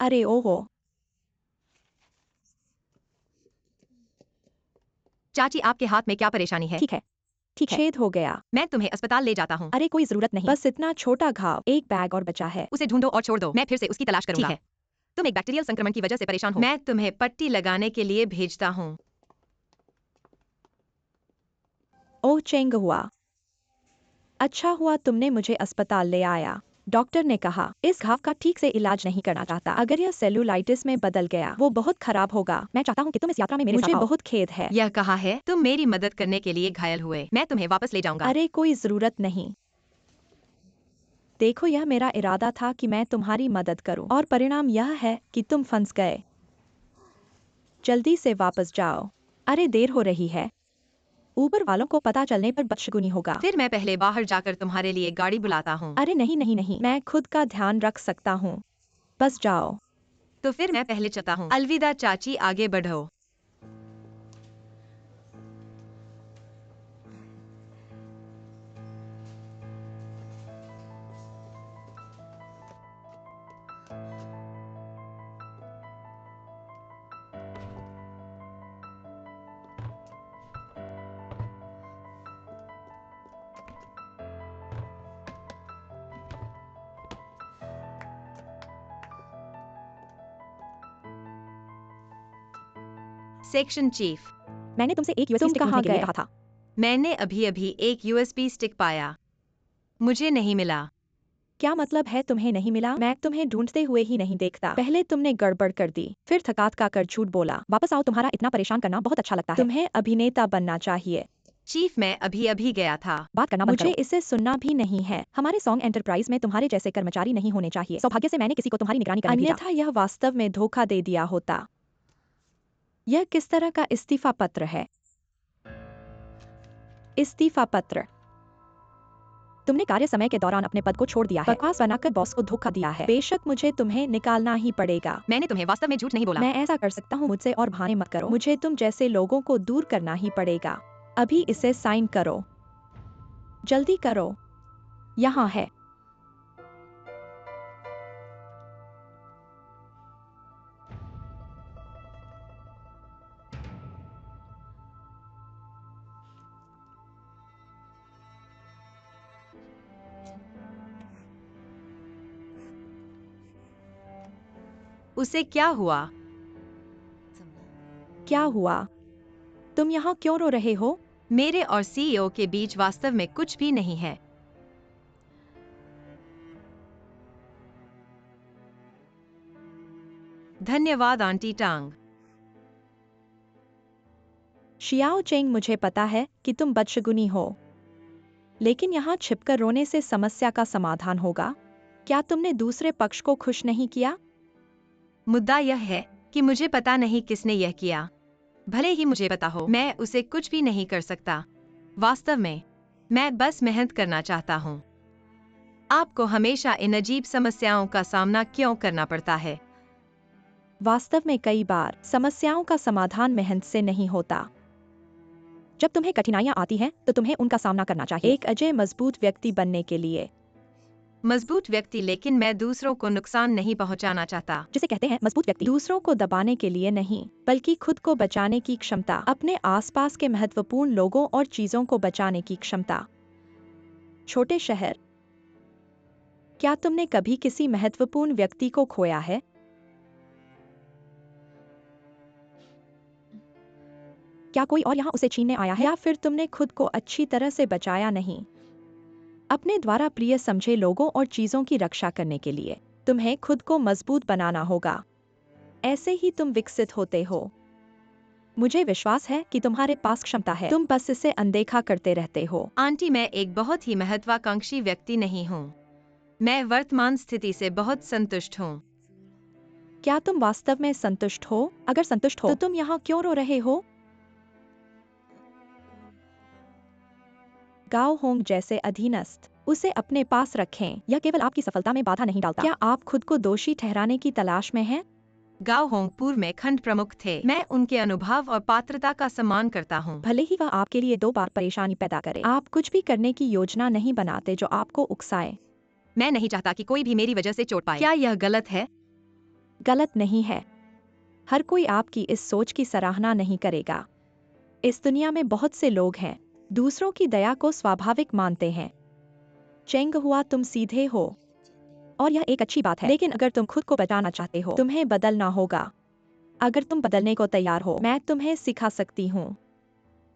अरे ओहो। चाची, आपके हाथ में क्या परेशानी है? ठीक है, ठीक है। छेद हो गया। मैं तुम्हें अस्पताल ले जाता हूँ। अरे कोई जरूरत नहीं, बस इतना छोटा घाव, एक बैग और बचा है। उसे ढूंढो और छोड़ दो, मैं फिर से उसकी तलाश करूंगा। ठीक है। तुम एक बैक्टीरियल संक्रमण की वजह से परेशान हो। मैं तुम्हें पट्टी लगाने के लिए भेजता हूँ। ओह चेंग हुआ। अच्छा हुआ तुमने मुझे अस्पताल ले आया। डॉक्टर ने कहा इस घाव का ठीक से इलाज नहीं करना चाहता। अगर यह सेलुलाइटिस में बदल गया वो बहुत खराब होगा। मैं चाहता हूँ कि तुम इस यात्रा में मेरे साथ आओ। मुझे बहुत खेद है। यह कहा है तुम मेरी मदद करने के लिए घायल हुए। मैं तुम्हें वापस ले जाऊंगा। अरे कोई जरूरत नहीं। देखो यह मेरा इरादा था कि मैं तुम्हारी मदद करूं और परिणाम यह है कि तुम फंस गए। जल्दी से वापस जाओ। अरे देर हो रही है। ऊपर वालों को पता चलने पर बदशगुनी होगा। फिर मैं पहले बाहर जाकर तुम्हारे लिए गाड़ी बुलाता हूँ। अरे नहीं नहीं नहीं, मैं खुद का ध्यान रख सकता हूँ। बस जाओ। तो फिर मैं पहले चलता हूँ। अलविदा चाची, आगे बढ़ो। सेक्शन चीफ, मैंने तुमसे एक यूएसबी स्टिक ढूंढने के लिए कहा था। मैंने अभी अभी एक यूएसबी स्टिक पाया। मुझे नहीं मिला। क्या मतलब है तुम्हें नहीं मिला? मैं तुम्हें ढूंढते हुए ही नहीं देखता। पहले तुमने गड़बड़ कर दी, फिर थकात का कर झूठ बोला। वापस आओ, तुम्हारा इतना परेशान करना बहुत अच्छा लगता है। तुम्हें अभिनेता बनना चाहिए। चीफ, मैं अभी अभी गया था। बात करना मुझे इसे सुनना भी नहीं है। हमारे सॉन्ग एंटरप्राइज में तुम्हारे जैसे कर्मचारी नहीं होने चाहिए। सौभाग्य से मैंने किसी को तुम्हारी निगरानी करने भेजा। अन्यथा यह वास्तव में धोखा दे दिया होता। यह किस तरह का इस्तीफा पत्र है? इस्तीफा पत्र। तुमने कार्य समय के दौरान अपने पद को छोड़ दिया है। बकवास बनाकर बॉस को धोखा दिया है। बेशक मुझे तुम्हें निकालना ही पड़ेगा। मैंने तुम्हें वास्तव में झूठ नहीं बोला। मैं ऐसा कर सकता हूँ, मुझसे और बहाने मत करो। मुझे तुम जैसे लोगों को दूर करना ही पड़ेगा। अभी इसे साइन करो। जल्दी करो। यहाँ है। उसे क्या हुआ? क्या हुआ? तुम यहाँ क्यों रो रहे हो? मेरे और सीईओ के बीच वास्तव में कुछ भी नहीं है। धन्यवाद आंटी टांग। शियाओ चेंग, मुझे पता है कि तुम बदशगुनी हो, लेकिन यहाँ छिपकर रोने से समस्या का समाधान होगा। क्या तुमने दूसरे पक्ष को खुश नहीं किया? मुद्दा यह है कि मुझे पता नहीं किसने यह किया। भले ही मुझे पता हो, मैं उसे कुछ भी नहीं कर सकता। वास्तव में मैं बस मेहनत करना चाहता हूँ। आपको हमेशा इन अजीब समस्याओं का सामना क्यों करना पड़ता है? वास्तव में कई बार समस्याओं का समाधान मेहनत से नहीं होता। जब तुम्हें कठिनाइयां आती हैं तो तुम्हें उनका सामना करना चाहिए, एक अजय मजबूत व्यक्ति बनने के लिए। मजबूत व्यक्ति, लेकिन मैं दूसरों को नुकसान नहीं पहुंचाना चाहता। जिसे कहते हैं मजबूत व्यक्ति। दूसरों को दबाने के लिए नहीं, बल्कि खुद को बचाने की क्षमता, अपने आसपास के महत्वपूर्ण लोगों और चीजों को बचाने की क्षमता। छोटे शहर। क्या तुमने कभी किसी महत्वपूर्ण व्यक्ति को खोया है? क्या कोई और यहाँ उसे छीनने आया है, या फिर तुमने खुद को अच्छी तरह से बचाया नहीं? अपने द्वारा प्रिय समझे लोगों और चीजों की रक्षा करने के लिए तुम्हें खुद को मजबूत बनाना होगा। ऐसे ही तुम विकसित होते हो। मुझे विश्वास है कि तुम्हारे पास क्षमता है, तुम बस इसे अनदेखा करते रहते हो। आंटी, मैं एक बहुत ही महत्वाकांक्षी व्यक्ति नहीं हूँ। मैं वर्तमान स्थिति से बहुत संतुष्ट हूँ। क्या तुम वास्तव में संतुष्ट हो? अगर संतुष्ट हो तो तुम यहाँ क्यों रो रहे हो? गाओ होंग जैसे अधीनस्थ, उसे अपने पास रखें। यह केवल आपकी सफलता में बाधा नहीं डालता। क्या आप खुद को दोषी ठहराने की तलाश में हैं? गाओ होंग पूर्व में खंड प्रमुख थे। मैं उनके अनुभव और पात्रता का सम्मान करता हूँ। भले ही वह आपके लिए 2 बार परेशानी पैदा करे, आप कुछ भी करने की योजना नहीं बनाते जो आपको उकसाए। मैं नहीं चाहता कि कोई भी मेरी वजह से चोट पाए। क्या यह गलत है? गलत नहीं है। हर कोई आपकी इस सोच की सराहना नहीं करेगा। इस दुनिया में बहुत से लोग हैं दूसरों की दया को स्वाभाविक मानते हैं। चेंग हुआ, तुम सीधे हो और यह एक अच्छी बात है, लेकिन अगर तुम खुद को बचाना चाहते हो तुम्हें बदलना होगा। अगर तुम बदलने को तैयार हो मैं तुम्हें सिखा सकती हूँ।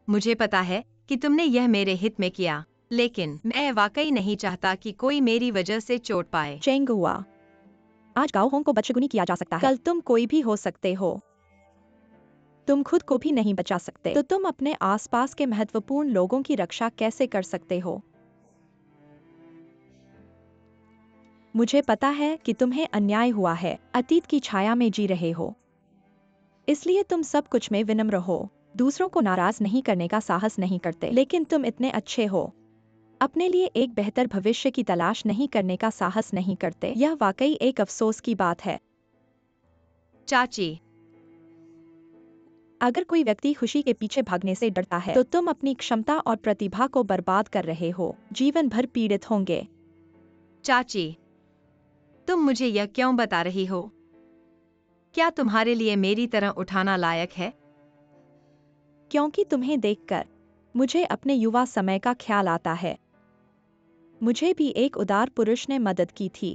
मुझे पता है कि तुमने यह मेरे हित में किया, लेकिन मैं वाकई नहीं चाहता कि कोई मेरी वजह से चोट पाए। चेंग हुआ, आज गाओ होंग को बदशगुनी किया जा सकता है, कल तुम कोई भी हो सकते हो। तुम खुद को भी नहीं बचा सकते तो तुम अपने आसपास के महत्वपूर्ण लोगों की रक्षा कैसे कर सकते हो? मुझे पता है कि तुम्हें अन्याय हुआ है, अतीत की छाया में जी रहे हो, इसलिए तुम सब कुछ में विनम्र हो, दूसरों को नाराज नहीं करने का साहस नहीं करते, लेकिन तुम इतने अच्छे हो, अपने लिए एक बेहतर भविष्य की तलाश नहीं करने का साहस नहीं करते। यह वाकई एक अफसोस की बात है। चाची, अगर कोई व्यक्ति खुशी के पीछे भागने से डरता है तो तुम अपनी क्षमता और प्रतिभा को बर्बाद कर रहे हो, जीवन भर पीड़ित होंगे। चाची, तुम मुझे यह क्यों बता रही हो? क्या तुम्हारे लिए मेरी तरह उठाना लायक है? क्योंकि तुम्हें देखकर मुझे अपने युवा समय का ख्याल आता है। मुझे भी एक उदार पुरुष ने मदद की थी,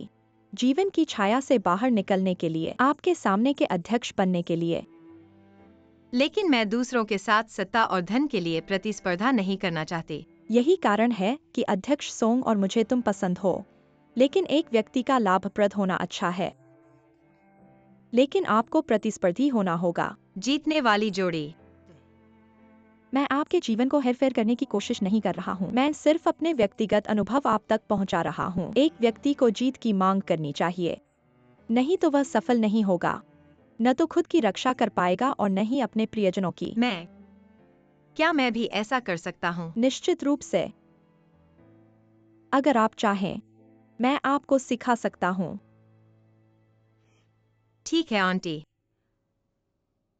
जीवन की छाया से बाहर निकलने के लिए, आपके सामने के अध्यक्ष बनने के लिए। लेकिन मैं दूसरों के साथ सत्ता और धन के लिए प्रतिस्पर्धा नहीं करना चाहती। यही कारण है कि अध्यक्ष सोंग और मुझे तुम पसंद हो, लेकिन एक व्यक्ति का लाभप्रद होना अच्छा है, लेकिन आपको प्रतिस्पर्धी होना होगा। जीतने वाली जोड़ी। मैं आपके जीवन को हेरफेर करने की कोशिश नहीं कर रहा हूँ, मैं सिर्फ अपने व्यक्तिगत अनुभव आप तक पहुँचा रहा हूँ। एक व्यक्ति को जीत की मांग करनी चाहिए, नहीं तो वह सफल नहीं होगा, न तो खुद की रक्षा कर पाएगा और न ही अपने प्रियजनों की। क्या मैं भी ऐसा कर सकता हूँ? निश्चित रूप से, अगर आप चाहें मैं आपको सिखा सकता हूँ। ठीक है आंटी,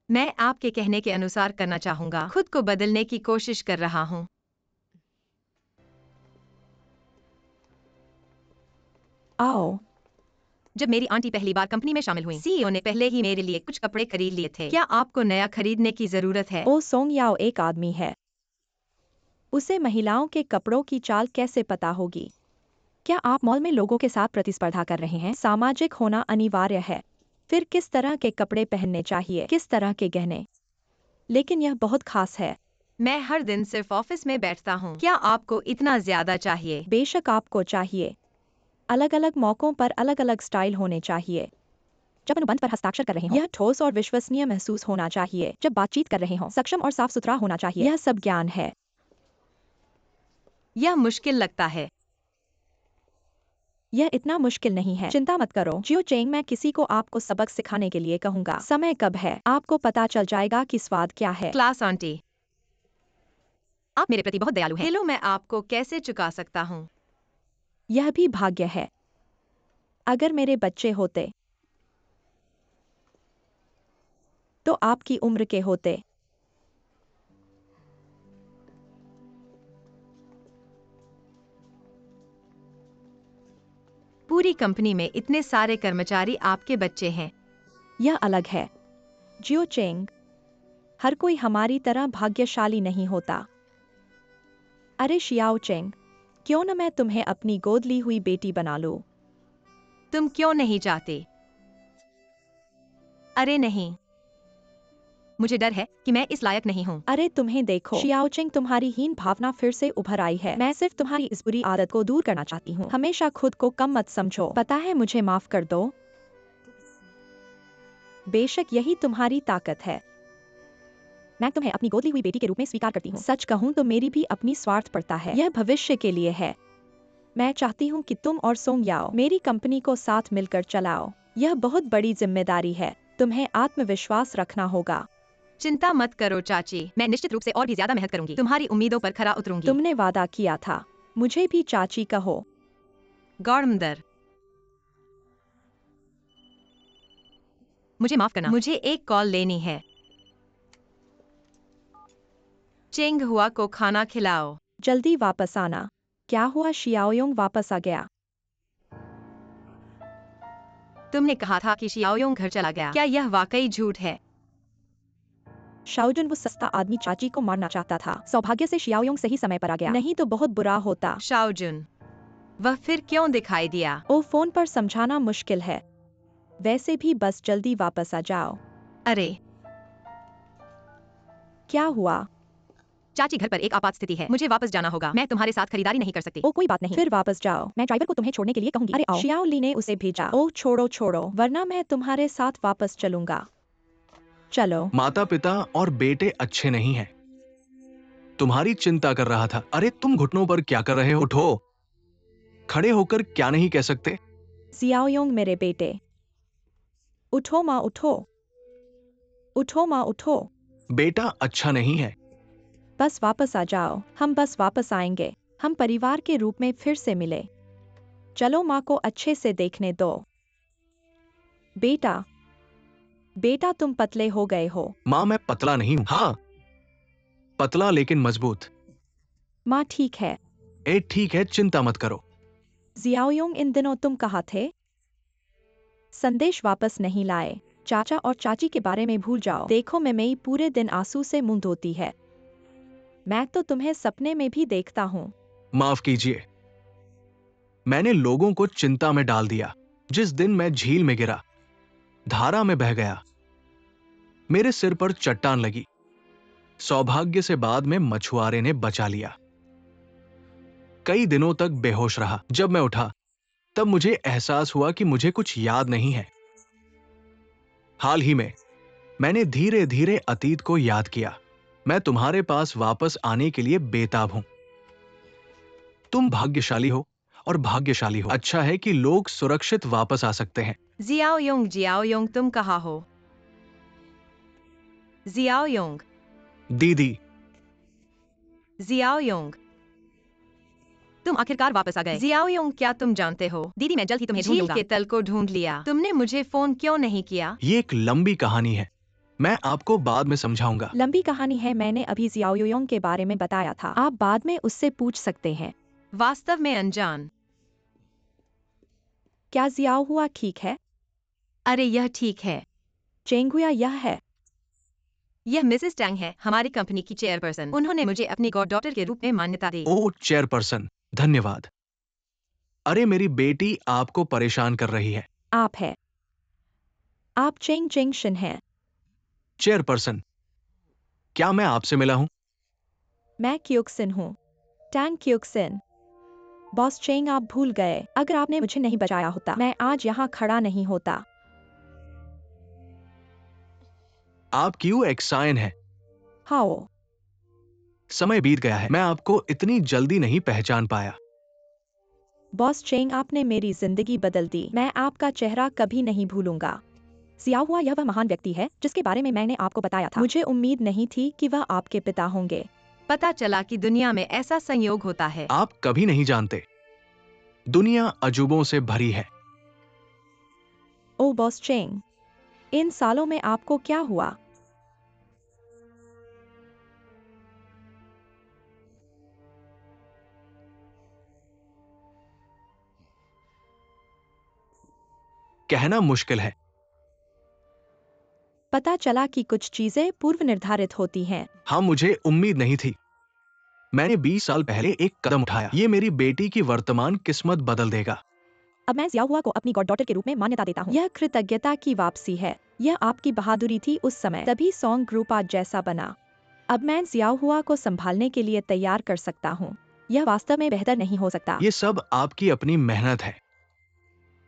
मैं आपके कहने के अनुसार करना चाहूंगा। खुद को बदलने की कोशिश कर रहा हूँ। आओ। जब मेरी आंटी पहली बार कंपनी में शामिल हुई, सीईओ ने पहले ही मेरे लिए कुछ कपड़े खरीद लिए थे। क्या आपको नया खरीदने की जरूरत है? ओ सोंग याओ एक आदमी है, उसे महिलाओं के कपड़ों की चाल कैसे पता होगी? क्या आप मॉल में लोगों के साथ प्रतिस्पर्धा कर रहे हैं? सामाजिक होना अनिवार्य है। फिर किस तरह के कपड़े पहनने चाहिए, किस तरह के गहने? लेकिन यह बहुत खास है। मैं हर दिन सिर्फ ऑफिस में बैठता हूँ। क्या आपको इतना ज्यादा चाहिए? बेशक आपको चाहिए। अलग अलग मौकों पर अलग अलग स्टाइल होने चाहिए। जब अनुबंध पर हस्ताक्षर कर रहे हो यह ठोस और विश्वसनीय महसूस होना चाहिए। जब बातचीत कर रहे हो सक्षम और साफ सुथरा होना चाहिए। यह सब ज्ञान है। यह मुश्किल लगता है। यह इतना मुश्किल नहीं है, चिंता मत करो जियो चेंग, मैं किसी को आपको सबक सिखाने के लिए कहूंगा। समय कब है आपको पता चल जाएगा कि स्वाद क्या है। क्लास आंटी, आप मेरे प्रति बहुत दयालु हैं। हेलो, मैं आपको कैसे चुका सकता हूँ? यह भी भाग्य है। अगर मेरे बच्चे होते तो आपकी उम्र के होते। पूरी कंपनी में इतने सारे कर्मचारी आपके बच्चे हैं। यह अलग है जियो चेंग, हर कोई हमारी तरह भाग्यशाली नहीं होता। अरे शियाओ चेंग, क्यों न मैं तुम्हें अपनी गोद ली हुई बेटी बना लूं? तुम क्यों नहीं चाहते? अरे नहीं, मुझे डर है कि मैं इस लायक नहीं हूँ। अरे तुम्हें देखो शियाओ चेंग, तुम्हारी हीन भावना फिर से उभर आई है। मैं सिर्फ तुम्हारी इस बुरी आदत को दूर करना चाहती हूँ। हमेशा खुद को कम मत समझो, पता है, मुझे माफ कर दो। बेशक यही तुम्हारी ताकत है। मैं तुम्हें अपनी गोद ली हुई बेटी के रूप में स्वीकार करती हूँ। सच कहूँ तो मेरी भी अपनी स्वार्थ पड़ता है, यह भविष्य के लिए है। मैं चाहती हूँ कि तुम और सोंग याओ मेरी कंपनी को साथ मिलकर चलाओ। यह बहुत बड़ी जिम्मेदारी है, तुम्हें आत्मविश्वास रखना होगा। चिंता मत करो चाची, मैं निश्चित रूप से और भी ज्यादा मेहनत करूंगी, तुम्हारी उम्मीदों पर खरा उतरूंगी। तुमने वादा किया था, मुझे भी चाची कहो। गौरमदर, मुझे माफ करना, मुझे एक कॉल लेनी है। चेंग हुआ को खाना खिलाओ। जल्दी वापस आना। क्या हुआ? शियाओयोंग वापस आ गया। तुमने कहा था कि शियाओयोंग घर चला गया, क्या यह वाकई झूठ है? शाओजुन, वो सस्ता आदमी चाची को मारना चाहता था। सौभाग्य से शियाओयोंग सही समय पर आ गया, नहीं तो बहुत बुरा होता। शाओजुन, वह फिर क्यों दिखाई दिया? ओ, फोन पर समझाना मुश्किल है। वैसे भी बस जल्दी वापस आ जाओ। अरे, क्या हुआ? चाची, घर पर एक आपात स्थिति है, मुझे वापस जाना होगा। मैं तुम्हारे साथ खरीदारी नहीं कर सकती। ओ, कोई बात नहीं, फिर वापस जाओ। मैं ड्राइवर को तुम्हें छोड़ने के लिए कहूंगी। अरे आओ। शियाओ ली ने उसे भेजा। ओ छोड़ो छोड़ो, वरना मैं तुम्हारे साथ वापस चलूंगा। चलो। माता पिता और बेटे अच्छे नहीं हैं। तुम्हारी चिंता कर रहा था। अरे तुम घुटनों पर क्या कर रहे हो? उठो। खड़े होकर क्या नहीं कह सकते? जियाओयोंग मेरे बेटे, उठो माँ उठो। उठो माँ उठो। बेटा अच्छा नहीं है। बस वापस आ जाओ, हम बस वापस आएंगे। हम परिवार के रूप में फिर से मिले। चलो माँ को अच्छे से देखने दो। बेटा, बेटा तुम पतले हो गए हो। माँ मैं पतला नहीं हूं। हाँ, पतला लेकिन मजबूत। माँ ठीक है। ठीक है, चिंता मत करो। जियाओयोंग, इन दिनों तुम कहाँ थे? संदेश वापस नहीं लाए। चाचा और चाची के बारे में भूल जाओ। देखो मई पूरे दिन आंसू से मुंह धोती है। मैं तो तुम्हें सपने में भी देखता हूँ। माफ कीजिए, मैंने लोगों को चिंता में डाल दिया। जिस दिन मैं झील में गिरा, धारा में बह गया, मेरे सिर पर चट्टान लगी। सौभाग्य से बाद में मछुआरे ने बचा लिया। कई दिनों तक बेहोश रहा। जब मैं उठा तब मुझे एहसास हुआ कि मुझे कुछ याद नहीं है। हाल ही में मैंने धीरे धीरे अतीत को याद किया। मैं तुम्हारे पास वापस आने के लिए बेताब हूं। तुम भाग्यशाली हो और भाग्यशाली हो। अच्छा है कि लोग सुरक्षित वापस आ सकते हैं। जियाओयोंग, जियाओयोंग, तुम कहाँ हो? जियाओयोंग, दीदी, जियाओयोंग, तुम आखिरकार वापस आ गए। जियाओयोंग, क्या तुम जानते हो, दीदी मैं जल्द ही तुम्हें ढूंढ लूंगा। झील के तल को ढूंढ लिया। तुमने मुझे फोन क्यों नहीं किया? ये एक लंबी कहानी है, मैं आपको बाद में समझाऊंगा। लंबी कहानी है, मैंने अभी जियाओयोंग के बारे में बताया था। आप बाद में उससे पूछ सकते हैं। वास्तव में अनजान। क्या जियाओ हुआ ठीक है? अरे यह ठीक है। चेंगुया यह है। यह मिसेस टैंग है, हमारी कंपनी की चेयरपर्सन। उन्होंने मुझे अपनी गॉड डॉटर के रूप में मान्यता दी। ओ चेयरपर्सन, धन्यवाद। अरे मेरी बेटी आपको परेशान कर रही है। आप है। आप चेंग चेंगशन हैं। चेयरपर्सन, क्या मैं आपसे मिला हूं? मैं क्यूक्सिन हूँ, टैंग क्यूक्सिन। बॉस चेंग, आप भूल गए। अगर आपने मुझे नहीं बचाया होता, मैं आज यहाँ खड़ा नहीं होता। आप क्यों एक्साइन हैं? हाओ। समय बीत गया है, मैं आपको इतनी जल्दी नहीं पहचान पाया। बॉस चेंग, आपने मेरी जिंदगी बदल दी। मैं आपका चेहरा कभी नहीं भूलूंगा। सियाओ हुआ यह वह महान व्यक्ति है जिसके बारे में मैंने आपको बताया था। मुझे उम्मीद नहीं थी कि वह आपके पिता होंगे। पता चला कि दुनिया में ऐसा संयोग होता है। आप कभी नहीं जानते, दुनिया अजूबों से भरी है। ओ बॉस चेंग, इन सालों में आपको क्या हुआ? कहना मुश्किल है। पता चला कि कुछ चीजें पूर्व निर्धारित होती हैं। हाँ, मुझे उम्मीद नहीं थी। मैंने 20 साल पहले एक कदम उठाया। ये मेरी बेटी की वर्तमान किस्मत बदल देगा। अब मैं जियाओ हुआ को अपनी गॉड डॉटर के रूप में मान्यता देता हूँ। यह कृतज्ञता की वापसी है। यह आपकी बहादुरी थी उस समय, तभी सॉन्ग ग्रुप आज जैसा बना। अब मैं जियाओ हुआ को संभालने के लिए तैयार कर सकता हूँ। यह वास्तव में बेहतर नहीं हो सकता। ये सब आपकी अपनी मेहनत है।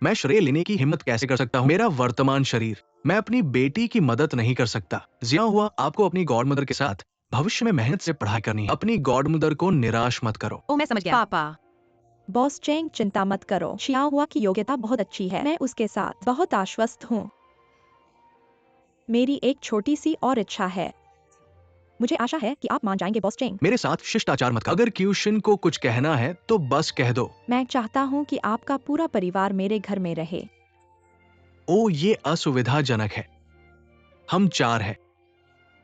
मैं श्रेय लेने की हिम्मत कैसे कर सकता हूँ? मेरा वर्तमान शरीर, मैं अपनी बेटी की मदद नहीं कर सकता। जियाओ हुआ, आपको अपनी गॉड मदर के साथ भविष्य में मेहनत से पढ़ाई करनी है। अपनी गॉड मदर को निराश मत करो। ओ मैं समझ गया। पापा, बॉस चेंग, चिंता मत करो। शियाओ हुआ की योग्यता बहुत अच्छी है। मैं उसके साथ बहुत आश्वस्त हूँ। मेरी एक छोटी सी और इच्छा है। मुझे आशा है कि आप मान जाएंगे बॉस चेंग। मेरे साथ शिष्टाचार मत करो। अगर क्यूशिन को कुछ कहना है तो बस कह दो। मैं चाहता हूँ कि आपका पूरा परिवार मेरे घर में रहे। ओ ये असुविधाजनक है। हम 4 हैं।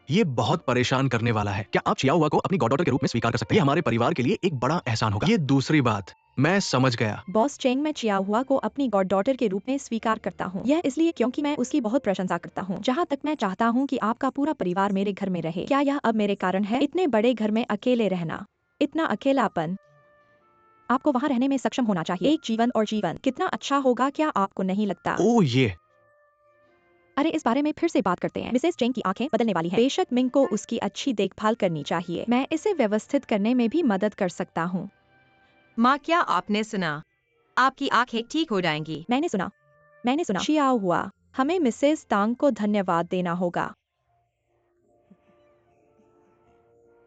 ये बहुत परेशान करने वाला है। क्या आप चियाओ हुआ को अपनी गॉड डॉटर के रूप में स्वीकार कर सकते हैं? ये हमारे परिवार के लिए एक बड़ा एहसान होगा। ये दूसरी बात, मैं समझ गया। बॉस चेंग, मैं चियाहुआ को अपनी गॉड डॉटर के रूप में स्वीकार करता हूँ। यह इसलिए क्योंकि मैं उसकी बहुत प्रशंसा करता हूँ। जहाँ तक मैं चाहता हूँ कि आपका पूरा परिवार मेरे घर में रहे। क्या यह अब मेरे कारण है? इतने बड़े घर में अकेले रहना, इतना अकेलापन। आपको वहाँ रहने में सक्षम होना चाहिए। एक जीवन और जीवन कितना अच्छा होगा, क्या आपको नहीं लगता? ओ ये अरे इस बारे में फिर से बात करते हैं। मिसेस चेंग की आंखें बदलने वाली हैं। बेशक मिंग को उसकी अच्छी देखभाल करनी चाहिए। मैं इसे व्यवस्थित करने में भी मदद कर सकता हूँ। माँ, क्या आपने सुना? आपकी आंखें ठीक हो जाएंगी। मैंने सुना। चियाहुआ, हमें मिसेस तांग को धन्यवाद देना होगा।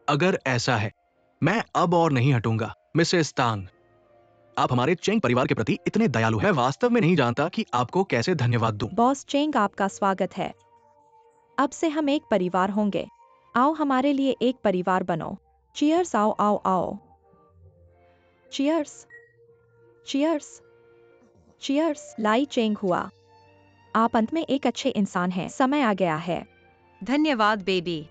अगर ऐसा है, मैं अब और नहीं हटूंगा। मिसेस तांग, आप हमारे चेंग परिवार के प्रति इतने दयालु हैं। मैं वास्तव में नहीं जानता कि आपको कैसे धन्यवाद दूं। बॉस चेंग, आपका स्वागत है। अब से हम एक परिवार होंगे। आओ हमारे लिए एक परिवार बनो। चीयर्स, आओ आओ आओ। Cheers cheers cheers. Lai Cheng हुआ, आप अंत में एक अच्छे इंसान हैं। समय आ गया है। धन्यवाद बेबी।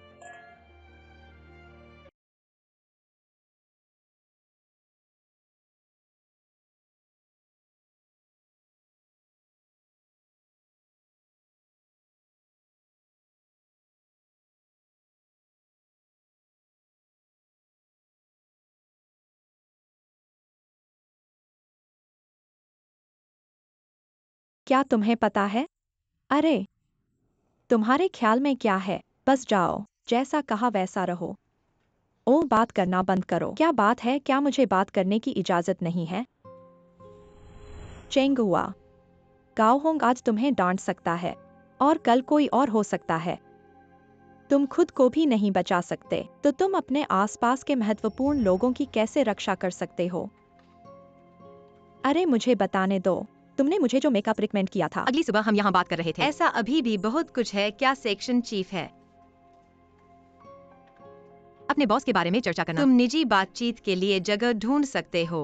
क्या तुम्हें पता है? अरे तुम्हारे ख्याल में क्या है? बस जाओ, जैसा कहा वैसा रहो। ओ, बात करना बंद करो। क्या बात है? क्या मुझे बात करने की इजाजत नहीं है? चेंग हुआ, गाओ होंग आज तुम्हें डांट सकता है और कल कोई और हो सकता है। तुम खुद को भी नहीं बचा सकते, तो तुम अपने आसपास के महत्वपूर्ण लोगों की कैसे रक्षा कर सकते हो? अरे मुझे बताने दो, तुमने मुझे जो मेकअप रिकमेंड किया था। अगली सुबह हम यहाँ बात कर रहे थे। ऐसा अभी भी बहुत कुछ है। क्या सेक्शन चीफ है? अपने बॉस के बारे में चर्चा करना। तुम निजी बातचीत के लिए जगह ढूंढ सकते हो,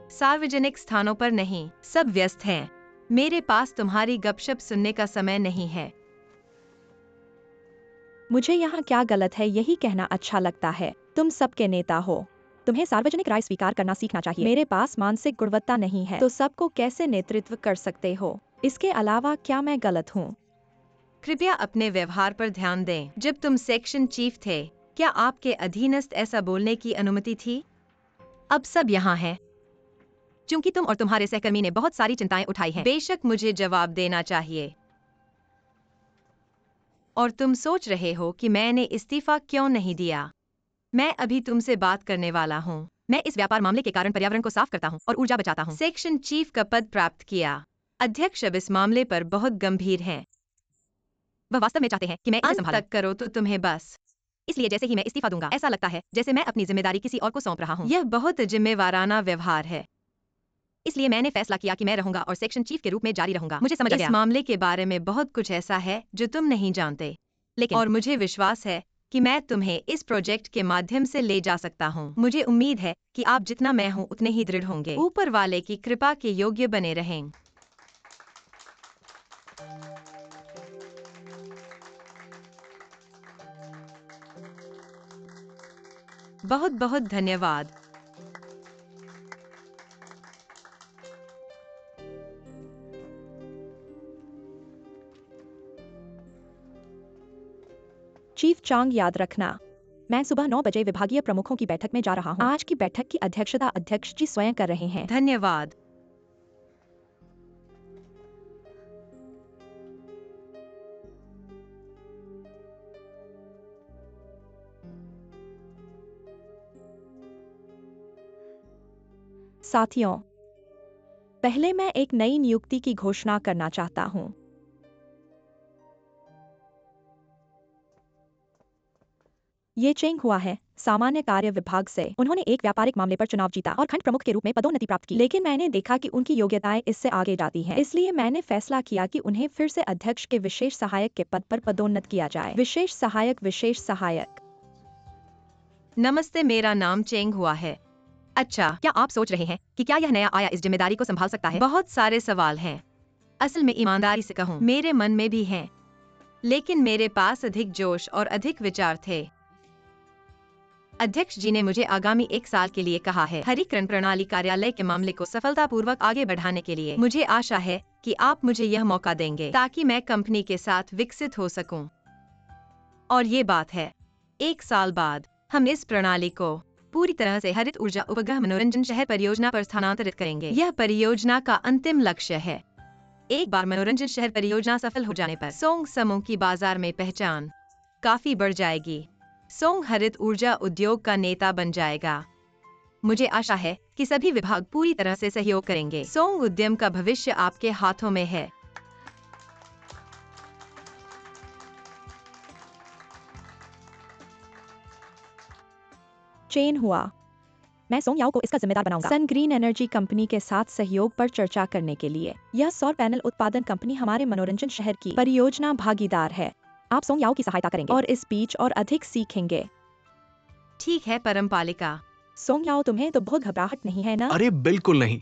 सार्वजनिक स्थानों पर नहीं। सब व्यस्त हैं। मेरे पास तुम्हारी गपशप सुनने का समय नहीं है। मुझे यहाँ क्या गलत है यही कहना अच्छा लगता है। तुम सबके नेता हो, तुम्हें सार्वजनिक राय स्वीकार करना सीखना चाहिए। मेरे पास मानसिक गुणवत्ता नहीं है, तो सबको कैसे नेतृत्व कर सकते हो? इसके अलावा क्या मैं गलत हूँ? कृपया अपने व्यवहार पर ध्यान दें। जब तुम सेक्शन चीफ थे, क्या आपके अधीनस्थ ऐसा बोलने की अनुमति थी? अब सब यहाँ हैं, क्योंकि तुम और तुम्हारे सहकर्मी ने बहुत सारी चिंताएं उठाई हैं। बेशक मुझे जवाब देना चाहिए। और तुम सोच रहे हो कि मैंने इस्तीफा क्यों नहीं दिया। मैं अभी तुमसे बात करने वाला हूँ। मैं इस व्यापार मामले के कारण पर्यावरण को साफ करता हूँ और ऊर्जा बचाता हूँ। सेक्शन चीफ का पद प्राप्त किया। अध्यक्ष अब इस मामले पर बहुत गंभीर हैं। वह वास्तव में चाहते हैं कि मैं इसे संभालूं। तक करो तो तुम्हें बस। इसलिए जैसे ही मैं इस्तीफा दूंगा, ऐसा लगता है जैसे मैं अपनी जिम्मेदारी किसी और को सौंप रहा हूँ। यह बहुत जिम्मेवाराना व्यवहार है। इसलिए मैंने फैसला किया कि मैं रहूंगा और सेक्शन चीफ के रूप में जारी रहूंगा। मुझे समझ आ गया। इस मामले के बारे में बहुत कुछ ऐसा है जो तुम नहीं जानते, लेकिन और मुझे विश्वास है कि मैं तुम्हें इस प्रोजेक्ट के माध्यम से ले जा सकता हूँ। मुझे उम्मीद है कि आप जितना मैं हूँ उतने ही दृढ़ होंगे। ऊपर वाले की कृपा के योग्य बने रहें। बहुत बहुत धन्यवाद। चीफ चांग, याद रखना, मैं सुबह 9 बजे विभागीय प्रमुखों की बैठक में जा रहा हूँ। आज की बैठक की अध्यक्षता अध्यक्ष जी स्वयं कर रहे हैं। धन्यवाद। साथियों, पहले मैं एक नई नियुक्ति की घोषणा करना चाहता हूँ। ये चेंग हुआ है, सामान्य कार्य विभाग से। उन्होंने एक व्यापारिक मामले पर चुनाव जीता और खंड प्रमुख के रूप में पदोन्नति प्राप्त की। लेकिन मैंने देखा कि उनकी योग्यताएं इससे आगे जाती हैं। इसलिए मैंने फैसला किया कि उन्हें फिर से अध्यक्ष के विशेष सहायक के पद पर पदोन्नत किया जाए। विशेष सहायक। नमस्ते, मेरा नाम चेंग हुआ है। अच्छा, क्या आप सोच रहे हैं कि क्या यह नया आया इस जिम्मेदारी को संभाल सकता है? बहुत सारे सवाल हैं। असल में ईमानदारी से कहूँ, मेरे मन में भी हैं, लेकिन मेरे पास अधिक जोश और अधिक विचार थे। अध्यक्ष जी ने मुझे आगामी 1 साल के लिए कहा है। हरीकरण प्रणाली कार्यालय के मामले को सफलतापूर्वक आगे बढ़ाने के लिए मुझे आशा है कि आप मुझे यह मौका देंगे ताकि मैं कंपनी के साथ विकसित हो सकूं। और ये बात है, 1 साल बाद हम इस प्रणाली को पूरी तरह से हरित ऊर्जा उपग्रह मनोरंजन शहर परियोजना पर स्थानांतरित करेंगे। यह परियोजना का अंतिम लक्ष्य है। एक बार मनोरंजन शहर परियोजना सफल हो जाने पर सोंग समूह की बाजार में पहचान काफी बढ़ जाएगी। सोंग हरित ऊर्जा उद्योग का नेता बन जाएगा। मुझे आशा है कि सभी विभाग पूरी तरह से सहयोग करेंगे। सोंग उद्यम का भविष्य आपके हाथों में है। चेन हुआ। मैं सोंग याओ को इसका जिम्मेदार बनाऊंगा। सन ग्रीन एनर्जी कंपनी के साथ सहयोग पर चर्चा करने के लिए यह सौर पैनल उत्पादन कंपनी हमारे मनोरंजन शहर की परियोजना भागीदार है। आप सोंग याओ की सहायता करेंगे और इस बीच और अधिक सीखेंगे। ठीक है परमपालिका। सोंग याओ, तुम्हें तो बहुत घबराहट नहीं है ना? अरे बिल्कुल नहीं।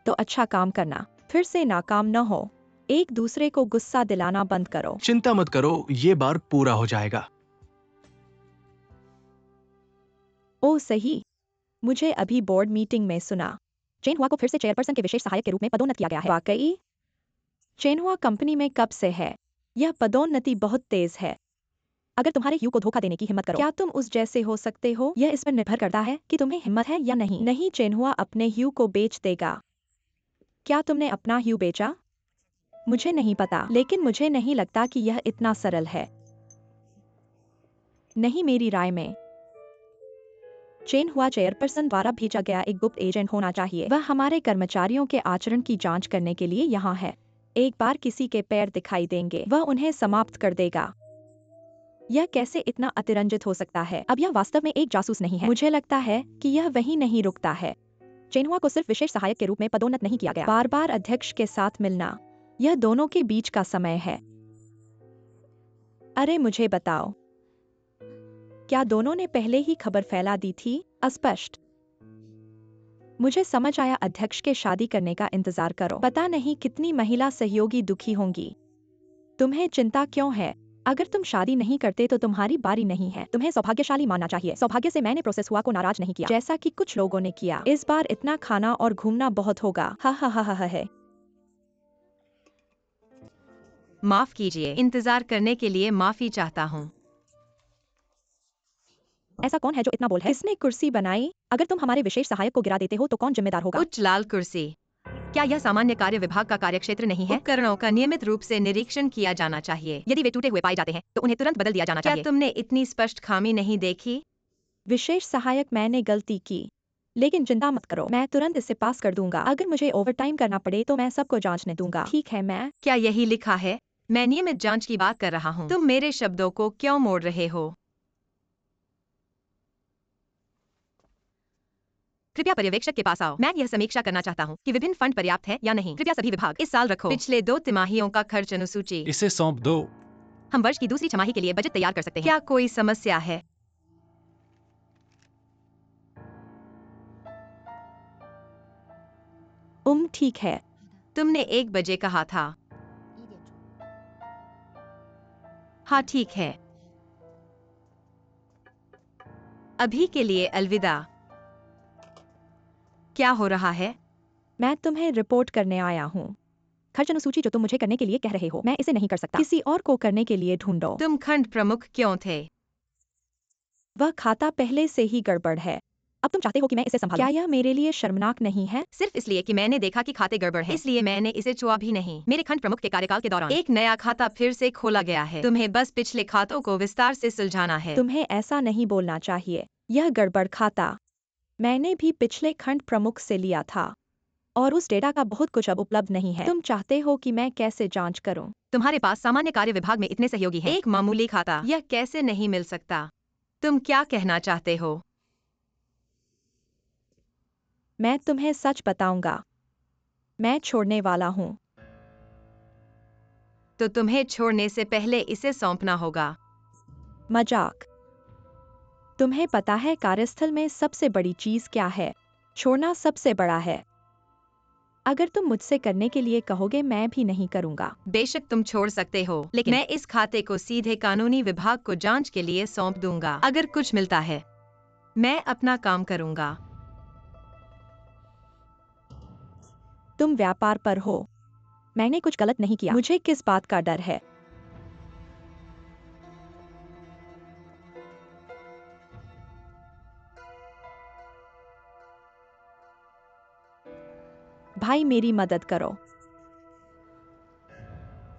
तो अच्छा काम करना, फिर से नाकाम न हो। एक दूसरे को गुस्सा दिलाना बंद करो। चिंता मत करो, ये बार पूरा हो जाएगा। ओ सही, मुझे अभी बोर्ड मीटिंग में सुना चेन हुआ को फिर से चेयरपर्सन के विशेष सहायक के रूप में पदोन्नत किया गया है। वाकई? चेन हुआ कंपनी में कब से है? यह पदोन्नति बहुत तेज है। अगर तुम्हारे ह्यू को धोखा देने की हिम्मत करो, क्या तुम उस जैसे हो सकते हो? यह इस पर निर्भर करता है कि तुम्हें हिम्मत है या नहीं। नहीं, चेन हुआ अपने ह्यू को बेच देगा। क्या तुमने अपना ह्यू बेचा? मुझे नहीं पता, लेकिन मुझे नहीं लगता कि यह इतना सरल है। नहीं, मेरी राय में चेन हुआ चेयरपर्सन द्वारा भेजा गया एक गुप्त एजेंट होना चाहिए। वह हमारे कर्मचारियों के आचरण की जांच करने के लिए यहाँ है। एक बार किसी के पैर दिखाई देंगे, वह उन्हें समाप्त कर देगा। यह कैसे इतना अतिरंजित हो सकता है? अब यह वास्तव में एक जासूस नहीं है। मुझे लगता है कि यह वहीं नहीं रुकता है। चेन हुआ को सिर्फ विशेष सहायक के रूप में पदोन्नत नहीं किया गया। बार बार अध्यक्ष के साथ मिलना, यह दोनों के बीच का समय है। अरे मुझे बताओ, क्या दोनों ने पहले ही खबर फैला दी थी? अस्पष्ट। मुझे समझ आया, अध्यक्ष के शादी करने का इंतजार करो। पता नहीं कितनी महिला सहयोगी दुखी होंगी। तुम्हें चिंता क्यों है? अगर तुम शादी नहीं करते तो तुम्हारी बारी नहीं है। तुम्हें सौभाग्यशाली मानना चाहिए। सौभाग्य से मैंने प्रोसेस हुआ को नाराज नहीं किया, जैसा कि कुछ लोगों ने किया। इस बार इतना खाना और घूमना बहुत होगा। हा हा हा हा है। माफ कीजिए, इंतजार करने के लिए माफी चाहता हूँ। ऐसा कौन है जो इतना बोल है? किसने कुर्सी बनाई? अगर तुम हमारे विशेष सहायक को गिरा देते हो तो कौन जिम्मेदार होगा? उच्च लाल कुर्सी। क्या यह सामान्य कार्य विभाग का कार्यक्षेत्र नहीं है? उपकरणों का नियमित रूप से निरीक्षण किया जाना चाहिए। यदि वे टूटे हुए पाए जाते हैं तो उन्हें तुरंत बदल दिया जाना चाहिए। क्या तुमने इतनी स्पष्ट खामी नहीं देखी? विशेष सहायक, मैंने गलती की, लेकिन चिंता मत करो, मैं तुरंत इसे पास कर दूंगा। अगर मुझे ओवरटाइम करना पड़े तो मैं सबको जांचने दूंगा। ठीक है, मैं क्या यही लिखा है? मैं नियमित जांच की बात कर रहा हूँ। तुम मेरे शब्दों को क्यों मोड़ रहे हो? कृपया पर्यवेक्षक के पास आओ। मैं यह समीक्षा करना चाहता हूँ कि विभिन्न फंड पर्याप्त है या नहीं। कृपया सभी विभाग इस साल रखो। पिछले 2 तिमाहियों का खर्च अनुसूची इसे सौंप दो। हम वर्ष की दूसरी छमाही के लिए बजट तैयार कर सकते हैं। क्या कोई समस्या है? ठीक है। तुमने 1 बजे कहा था। हाँ ठीक है। अभी के लिए अलविदा। क्या हो रहा है? मैं तुम्हें रिपोर्ट करने आया हूँ। खर्च अनुसूची जो तुम मुझे करने के लिए कह रहे हो, मैं इसे नहीं कर सकता। किसी और को करने के लिए ढूंढो। तुम खंड प्रमुख क्यों थे? वह खाता पहले से ही गड़बड़ है। अब तुम चाहते हो कि मैं इसे संभालूं? क्या यह मेरे लिए शर्मनाक नहीं है? सिर्फ इसलिए कि मैंने देखा कि खाते गड़बड़ हैं, इसलिए मैंने इसे छुआ भी नहीं। मेरे खंड प्रमुख के कार्यकाल के दौरान एक नया खाता फिर से खोला गया है। तुम्हें बस पिछले खातों को विस्तार से सुलझाना है। तुम्हें ऐसा नहीं बोलना चाहिए। यह गड़बड़ खाता मैंने भी पिछले खंड प्रमुख से लिया था और उस डेटा का बहुत कुछ अब उपलब्ध नहीं है। तुम चाहते हो कि मैं कैसे जांच करूं? तुम्हारे पास सामान्य कार्य विभाग में इतने सहयोगी हैं। एक मामूली खाता यह कैसे नहीं मिल सकता? तुम क्या कहना चाहते हो? मैं तुम्हें सच बताऊंगा, मैं छोड़ने वाला हूँ। तो तुम्हें छोड़ने से पहले इसे सौंपना होगा। मजाक। तुम्हें पता है कार्यस्थल में सबसे बड़ी चीज क्या है? छोड़ना सबसे बड़ा है। अगर तुम मुझसे करने के लिए कहोगे मैं भी नहीं करूँगा। बेशक तुम छोड़ सकते हो, लेकिन मैं इस खाते को सीधे कानूनी विभाग को जांच के लिए सौंप दूंगा। अगर कुछ मिलता है, मैं अपना काम करूंगा। तुम व्यापार पर हो। मैंने कुछ गलत नहीं किया। मुझे किस बात का डर है? भाई मेरी मदद करो।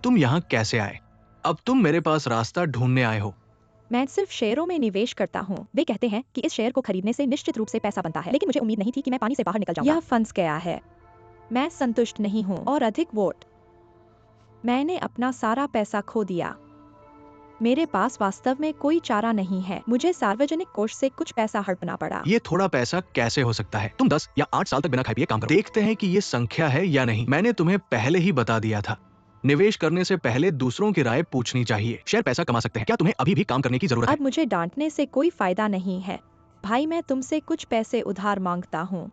तुम यहाँ कैसे आए? अब तुम मेरे पास रास्ता ढूंढने आए हो। मैं सिर्फ शेयरों में निवेश करता हूँ। वे कहते हैं कि इस शेयर को खरीदने से निश्चित रूप से पैसा बनता है, लेकिन मुझे उम्मीद नहीं थी कि मैं पानी से बाहर निकल जाऊंगा। यह फंस गया है। मैं संतुष्ट नहीं हूँ और अधिक वोट। मैंने अपना सारा पैसा खो दिया। मेरे पास वास्तव में कोई चारा नहीं है। मुझे सार्वजनिक कोष से कुछ पैसा हड़पना पड़ा। ये थोड़ा पैसा कैसे हो सकता है? तुम 10 या 8 साल तक बिना खाए पिए काम करो। देखते हैं कि ये संख्या है या नहीं। मैंने तुम्हें पहले ही बता दिया था, निवेश करने से पहले दूसरों की राय पूछनी चाहिए। शेयर पैसा कमा सकते हैं। क्या तुम्हें अभी भी काम करने की जरूरत है? अब मुझे डांटने से कोई फायदा नहीं है। भाई मैं तुमसे कुछ पैसे उधार मांगता हूँ।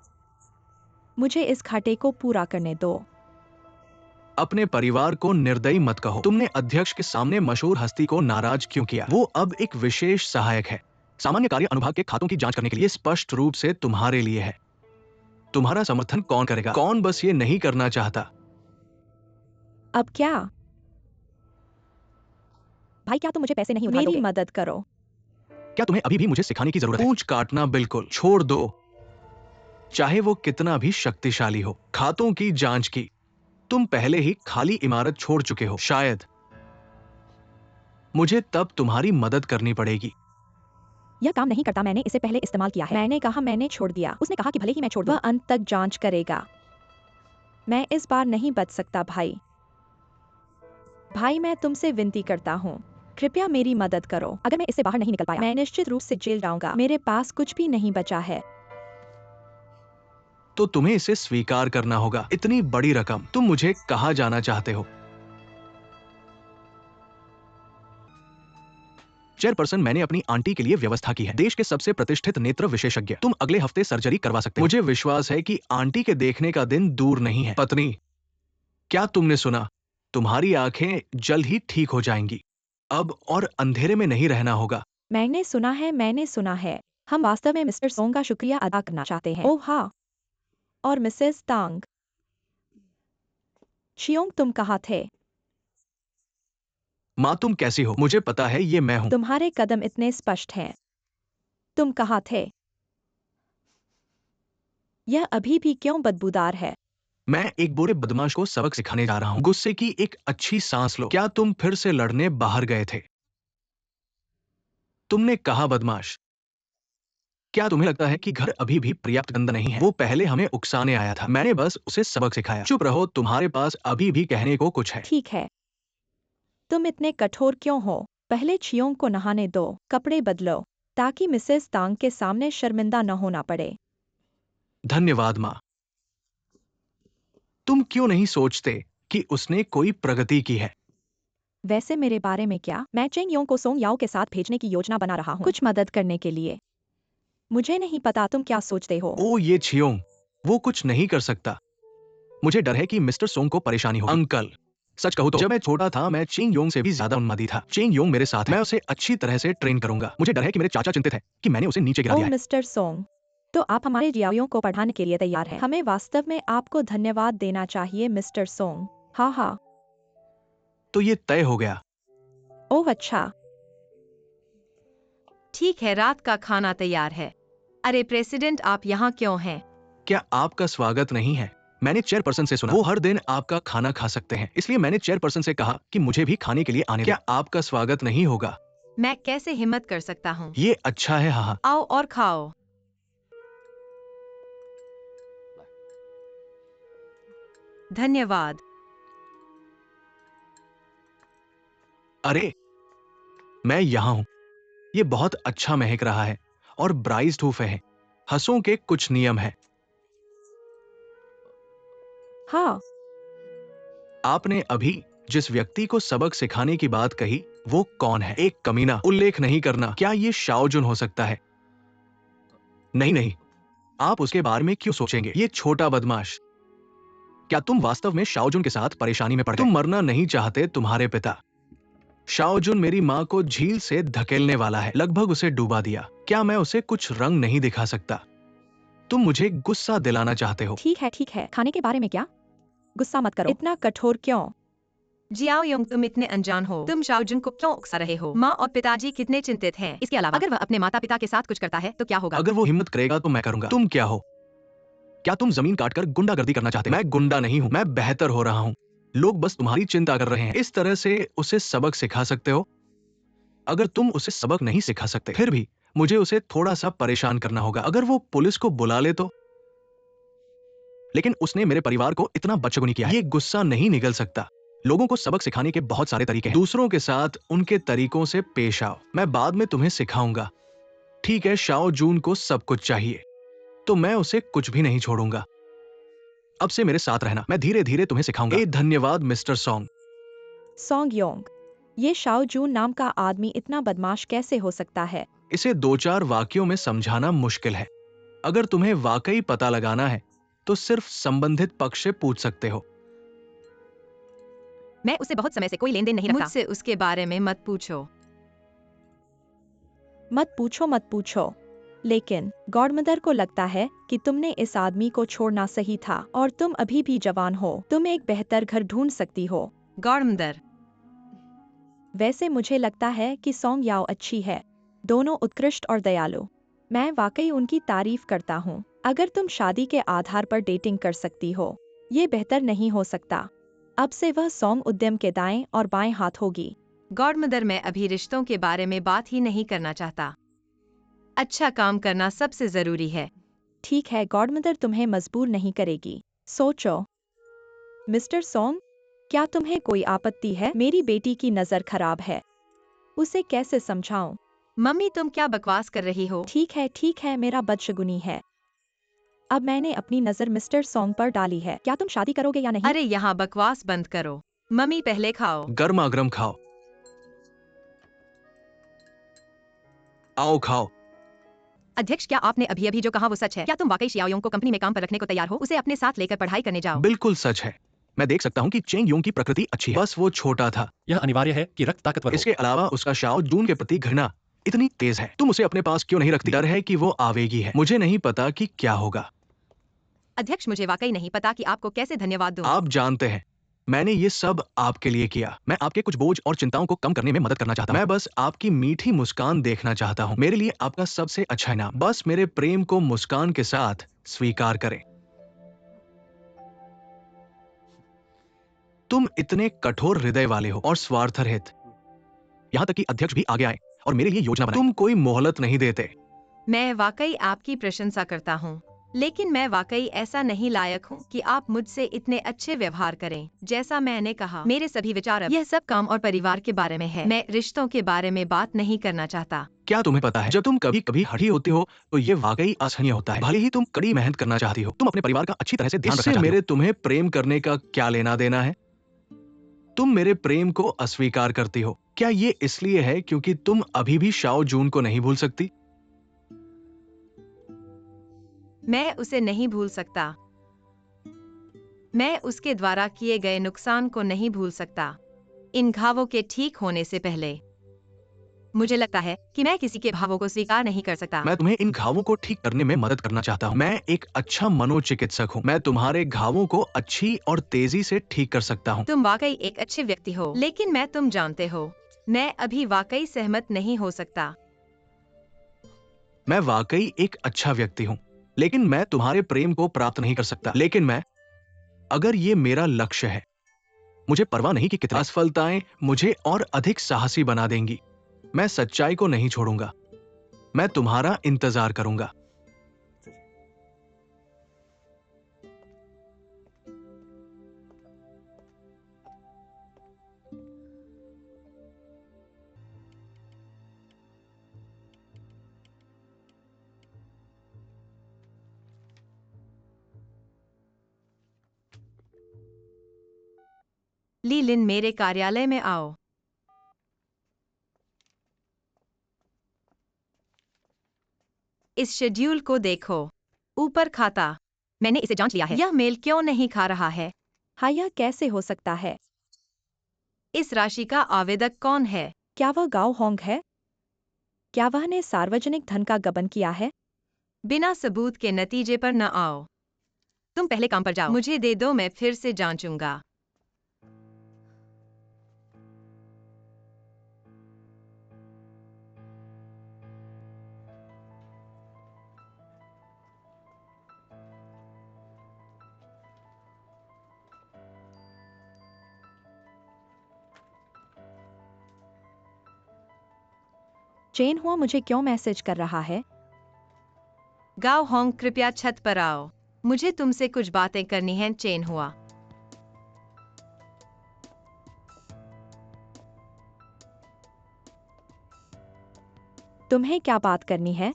मुझे इस घाटे को पूरा करने दो। अपने परिवार को निर्दयी मत कहो। तुमने अध्यक्ष के सामने मशहूर हस्ती को नाराज क्यों किया? वो अब एक विशेष सहायक है। सामान्य कार्य अनुभाग के खातों की जांच करने के लिए स्पष्ट रूप से तुम्हारे लिए है। तुम्हारा समर्थन कौन करेगा? कौन बस ये नहीं करना चाहता? अब क्या? भाई क्या तुम मुझे पैसे नहीं उधार दोगे? मेरी मदद करो। क्या तुम्हें अभी भी मुझे सिखाने की जरूरत है? पूंछ काटना बिल्कुल छोड़ दो, चाहे वो कितना भी शक्तिशाली हो। खातों की जांच की। तुम पहले ही खाली इमारत छोड़ चुके हो। शायद मुझे तब तुम्हारी मदद करनी पड़ेगी। यह काम नहीं करता। मैंने इसे पहले इस्तेमाल किया है। मैंने कहा मैंने छोड़ दिया। उसने कहा कि भले ही मैं छोड़ दूं, वह अंत तक जांच करेगा। मैं इस बार नहीं बच सकता भाई। भाई मैं तुमसे विनती करता हूँ, कृपया मेरी मदद करो। अगर मैं इससे बाहर नहीं निकल पाया, मैं निश्चित रूप से जेल जाऊंगा। मेरे पास कुछ भी नहीं बचा है। तो तुम्हें इसे स्वीकार करना होगा। इतनी बड़ी रकम। तुम मुझे कहाँ जाना चाहते हो? चेयरपर्सन, मैंने अपनी आंटी के लिए व्यवस्था की है। देश के सबसे प्रतिष्ठित नेत्र विशेषज्ञ। तुम अगले हफ्ते सर्जरी करवा सकते हो। मुझे विश्वास है कि आंटी के देखने का दिन दूर नहीं है। पत्नी, क्या तुमने सुना? तुम्हारी आंखें जल्द ही ठीक हो जाएंगी। अब और अंधेरे में नहीं रहना होगा। मैंने सुना है। हम वास्तव में मिस्टर सोंग का शुक्रिया अदा करना चाहते हैं। ओह हाँ, और मिसेस तांग। चियोंग तुम कहाँ थे? माँ तुम कैसी हो? मुझे पता है ये मैं हूँ। तुम्हारे कदम इतने स्पष्ट हैं। तुम कहाँ थे? यह अभी भी क्यों बदबूदार है? मैं एक बुरे बदमाश को सबक सिखाने जा रहा हूँ। गुस्से की एक अच्छी सांस लो। क्या तुम फिर से लड़ने बाहर गए थे? तुमने कहा बदमाश। क्या तुम्हें लगता है कि घर अभी भी पर्याप्त गंदा नहीं है? वो पहले हमें उकसाने आया था। मैंने बस उसे सबक सिखाया। चुप रहो, तुम्हारे पास अभी भी कहने को कुछ है। ठीक है। तुम इतने कठोर क्यों हो? पहले चियोंग को नहाने दो, कपड़े बदलो, ताकि मिसेस तांग के सामने शर्मिंदा न होना पड़े। धन्यवाद माँ। तुम क्यों नहीं सोचते कि उसने कोई प्रगति की है? वैसे मेरे बारे में क्या? मैं चेंग योंग को सोंग याओ के साथ भेजने की योजना बना रहा हूँ, कुछ मदद करने के लिए। मुझे नहीं पता तुम क्या सोचते हो। ओ ये छियोंग, वो कुछ नहीं कर सकता। मुझे डर है कि मिस्टर सोंग को परेशानी होगी। अंकल, सच कहूँ तो जब मैं छोटा था मैं चेंग योंग से भी ज्यादा उन्मादी था। चेंग योंग मेरे साथ है। मैं उसे अच्छी तरह से ट्रेन करूंगा। मुझे डर है कि मेरे चाचा चिंतित है कि मैंने उसे नीचे गिरा ओह दिया है। मिस्टर सोंग, तो आप हमारे जियाओं को पढ़ाने के लिए तैयार हैं। हमें वास्तव में आपको धन्यवाद देना चाहिए मिस्टर सोंग। हाँ हाँ। तो ये तय हो गया। ओह अच्छा। ठीक है, रात का खाना तैयार है। अरे प्रेसिडेंट, आप यहाँ क्यों हैं? क्या आपका स्वागत नहीं है? मैंने चेयरपर्सन से सुना वो हर दिन आपका खाना खा सकते हैं, इसलिए मैंने चेयरपर्सन से कहा कि मुझे भी खाने के लिए आने दें। क्या आपका स्वागत नहीं होगा? मैं कैसे हिम्मत कर सकता हूँ? ये अच्छा है। हाँ। आओ और खाओ। धन्यवाद। अरे मैं यहाँ हूँ। ये बहुत अच्छा महक रहा है और ब्राइस धूफे हैं। हंसों के कुछ नियम हैं। हाँ। आपने अभी जिस व्यक्ति को सबक सिखाने की बात कही वो कौन है? एक कमीना। उल्लेख नहीं करना। क्या ये शाओजुन हो सकता है? नहीं नहीं, आप उसके बारे में क्यों सोचेंगे? ये छोटा बदमाश। क्या तुम वास्तव में शाओजुन के साथ परेशानी में पड़ गए? तुम मरना नहीं चाहते। तुम्हारे पिता शाओजुन मेरी माँ को झील से धकेलने वाला है, लगभग उसे डूबा दिया। क्या मैं उसे कुछ रंग नहीं दिखा सकता? तुम मुझे गुस्सा दिलाना चाहते हो। ठीक है, खाने के बारे में क्या? गुस्सा मत करो, इतना कठोर क्यों? जियाओ योंग, तुम इतने अनजान हो। तुम शाओजुन को क्यों उकसा रहे हो? माँ और पिताजी कितने चिंतित हैं। इसके अलावा अगर वह अपने माता पिता के साथ कुछ करता है तो क्या होगा? अगर वो हिम्मत करेगा तो मैं करूंगा। तुम क्या हो? क्या तुम जमीन काटकर गुंडागर्दी करना चाहते हो? मैं गुंडा नहीं हूँ, मैं बेहतर हो रहा हूँ। लोग बस तुम्हारी चिंता कर रहे हैं। इस तरह से उसे सबक सिखा सकते हो? अगर तुम उसे सबक नहीं सिखा सकते, फिर भी मुझे उसे थोड़ा सा परेशान करना होगा। अगर वो पुलिस को बुला ले तो? लेकिन उसने मेरे परिवार को इतना बदशगुनी किया है। ये गुस्सा नहीं निगल सकता। लोगों को सबक सिखाने के बहुत सारे तरीके हैं। दूसरों के साथ उनके तरीकों से पेश आओ। मैं बाद में तुम्हें सिखाऊंगा। ठीक है, शाओ जून को सब कुछ चाहिए, तो मैं उसे कुछ भी नहीं छोड़ूंगा। अब से मेरे साथ रहना, मैं धीरे धीरे तुम्हें सिखाऊंगा। धन्यवाद मिस्टर सॉन्ग। सॉन्ग योंग, ये शाओ जून नाम का आदमी इतना बदमाश कैसे हो सकता है? इसे 2-4 वाक्यों में समझाना मुश्किल है। अगर तुम्हें वाकई पता लगाना है तो सिर्फ संबंधित पक्ष से पूछ सकते हो। मैं उससे बहुत समय से कोई लेन देन नहीं रखता। मुझसे उसके बारे में मत पूछो। मत पूछो। लेकिन गॉडमदर को लगता है कि तुमने इस आदमी को छोड़ना सही था और तुम अभी भी जवान हो। तुम एक बेहतर घर ढूंढ सकती हो। गॉडमदर, वैसे मुझे लगता है कि सॉन्ग याओ अच्छी है, दोनों उत्कृष्ट और दयालु। मैं वाकई उनकी तारीफ करता हूँ। अगर तुम शादी के आधार पर डेटिंग कर सकती हो, ये बेहतर नहीं हो सकता। अब से वह सॉन्ग उद्यम के दाएं और बाएं हाथ होगी। गॉडमदर, मैं अभी रिश्तों के बारे में बात ही नहीं करना चाहता। अच्छा काम करना सबसे जरूरी है। ठीक है, गॉडमदर तुम्हें मजबूर नहीं करेगी। सोचो। मिस्टर सॉन्ग, क्या तुम्हें कोई आपत्ति है? मेरी बेटी की नजर खराब है, उसे कैसे समझाऊं? मम्मी, तुम क्या बकवास कर रही हो? ठीक है, मेरा बदशगुनी है। अब मैंने अपनी नजर मिस्टर सॉन्ग पर डाली है। क्या तुम शादी करोगे या नहीं? अरे यहाँ बकवास बंद करो। मम्मी, पहले खाओ। गर्मा गर्म खाओ। आओ खाओ। अध्यक्ष, क्या आपने अभी अभी जो कहा वो सच है? क्या तुम वाकई शियाओयोंग को कंपनी में काम पर रखने को तैयार हो? उसे अपने साथ लेकर पढ़ाई करने जाओ। बिल्कुल सच है। मैं देख सकता हूँ कि चेंग योंग की प्रकृति अच्छी है, बस वो छोटा था। यह अनिवार्य है कि रक्त ताकतवर हो। इसके अलावा उसका शाओ जून के प्रति घृणा इतनी तेज है। तुम उसे अपने पास क्यों नहीं रखती? डर है कि वो आवेगी है। मुझे नहीं पता कि क्या होगा। अध्यक्ष, मुझे वाकई नहीं पता कि आपको कैसे धन्यवाद दूं। आप जानते हैं, मैंने ये सब आपके लिए किया। मैं आपके कुछ बोझ और चिंताओं को कम करने में मदद करना चाहता हूँ। मैं बस आपकी मीठी मुस्कान देखना चाहता हूँ। मेरे लिए आपका सबसे अच्छा इनाम बस मेरे प्रेम को मुस्कान के साथ स्वीकार करें। तुम इतने कठोर हृदय वाले हो और स्वार्थरहित, यहाँ तक कि अध्यक्ष भी आगे आए और मेरे लिए योजना बनाए। तुम कोई मोहलत नहीं देते। मैं वाकई आपकी प्रशंसा करता हूँ, लेकिन मैं वाकई ऐसा नहीं लायक हूँ कि आप मुझसे इतने अच्छे व्यवहार करें। जैसा मैंने कहा, मेरे सभी विचार अब यह सब काम और परिवार के बारे में है। मैं रिश्तों के बारे में बात नहीं करना चाहता। क्या तुम्हें पता है, जब तुम कभी कभी हठी होती हो तो ये वाकई असहनीय होता है। भले ही तुम कड़ी मेहनत करना चाहती हो, तुम अपने परिवार का अच्छी तरह से ध्यान रखना चाहती हो। मेरे तुम्हें प्रेम करने का क्या लेना देना है? तुम मेरे प्रेम को अस्वीकार करती हो। क्या ये इसलिए है क्योंकि तुम अभी भी शाओ जून को नहीं भूल सकती? मैं उसे नहीं भूल सकता। मैं उसके द्वारा किए गए नुकसान को नहीं भूल सकता। इन घावों के ठीक होने से पहले मुझे लगता है कि मैं किसी के भावों को स्वीकार नहीं कर सकता। मैं तुम्हें इन घावों को ठीक करने में मदद करना चाहता हूँ। मैं एक अच्छा मनोचिकित्सक हूँ। मैं तुम्हारे घावों को अच्छी और तेजी से ठीक कर सकता हूँ। तुम वाकई एक अच्छे व्यक्ति हो, लेकिन मैं तुम जानते हो, मैं अभी वाकई सहमत नहीं हो सकता। मैं वाकई एक अच्छा व्यक्ति हूँ, लेकिन मैं तुम्हारे प्रेम को प्राप्त नहीं कर सकता। लेकिन अगर ये मेरा लक्ष्य है, मुझे परवाह नहीं कि कितनी असफलताएं मुझे और अधिक साहसी बना देंगी। मैं सच्चाई को नहीं छोड़ूंगा। मैं तुम्हारा इंतजार करूंगा। ली लिन, मेरे कार्यालय में आओ। इस शेड्यूल को देखो। ऊपर खाता मैंने इसे जांच लिया है। यह मेल क्यों नहीं खा रहा है? हाँ, यह कैसे हो सकता है? इस राशि का आवेदक कौन है? क्या वह गाओ होंग है? क्या वह ने सार्वजनिक धन का गबन किया है? बिना सबूत के नतीजे पर न आओ। तुम पहले काम पर जाओ। मुझे दे दो, मैं फिर से जांचूंगा। चेन हुआ मुझे क्यों मैसेज कर रहा है? गाओ होंग, कृपया छत पर आओ। मुझे तुमसे कुछ बातें करनी हैं। चेन हुआ। तुम्हें क्या बात करनी है?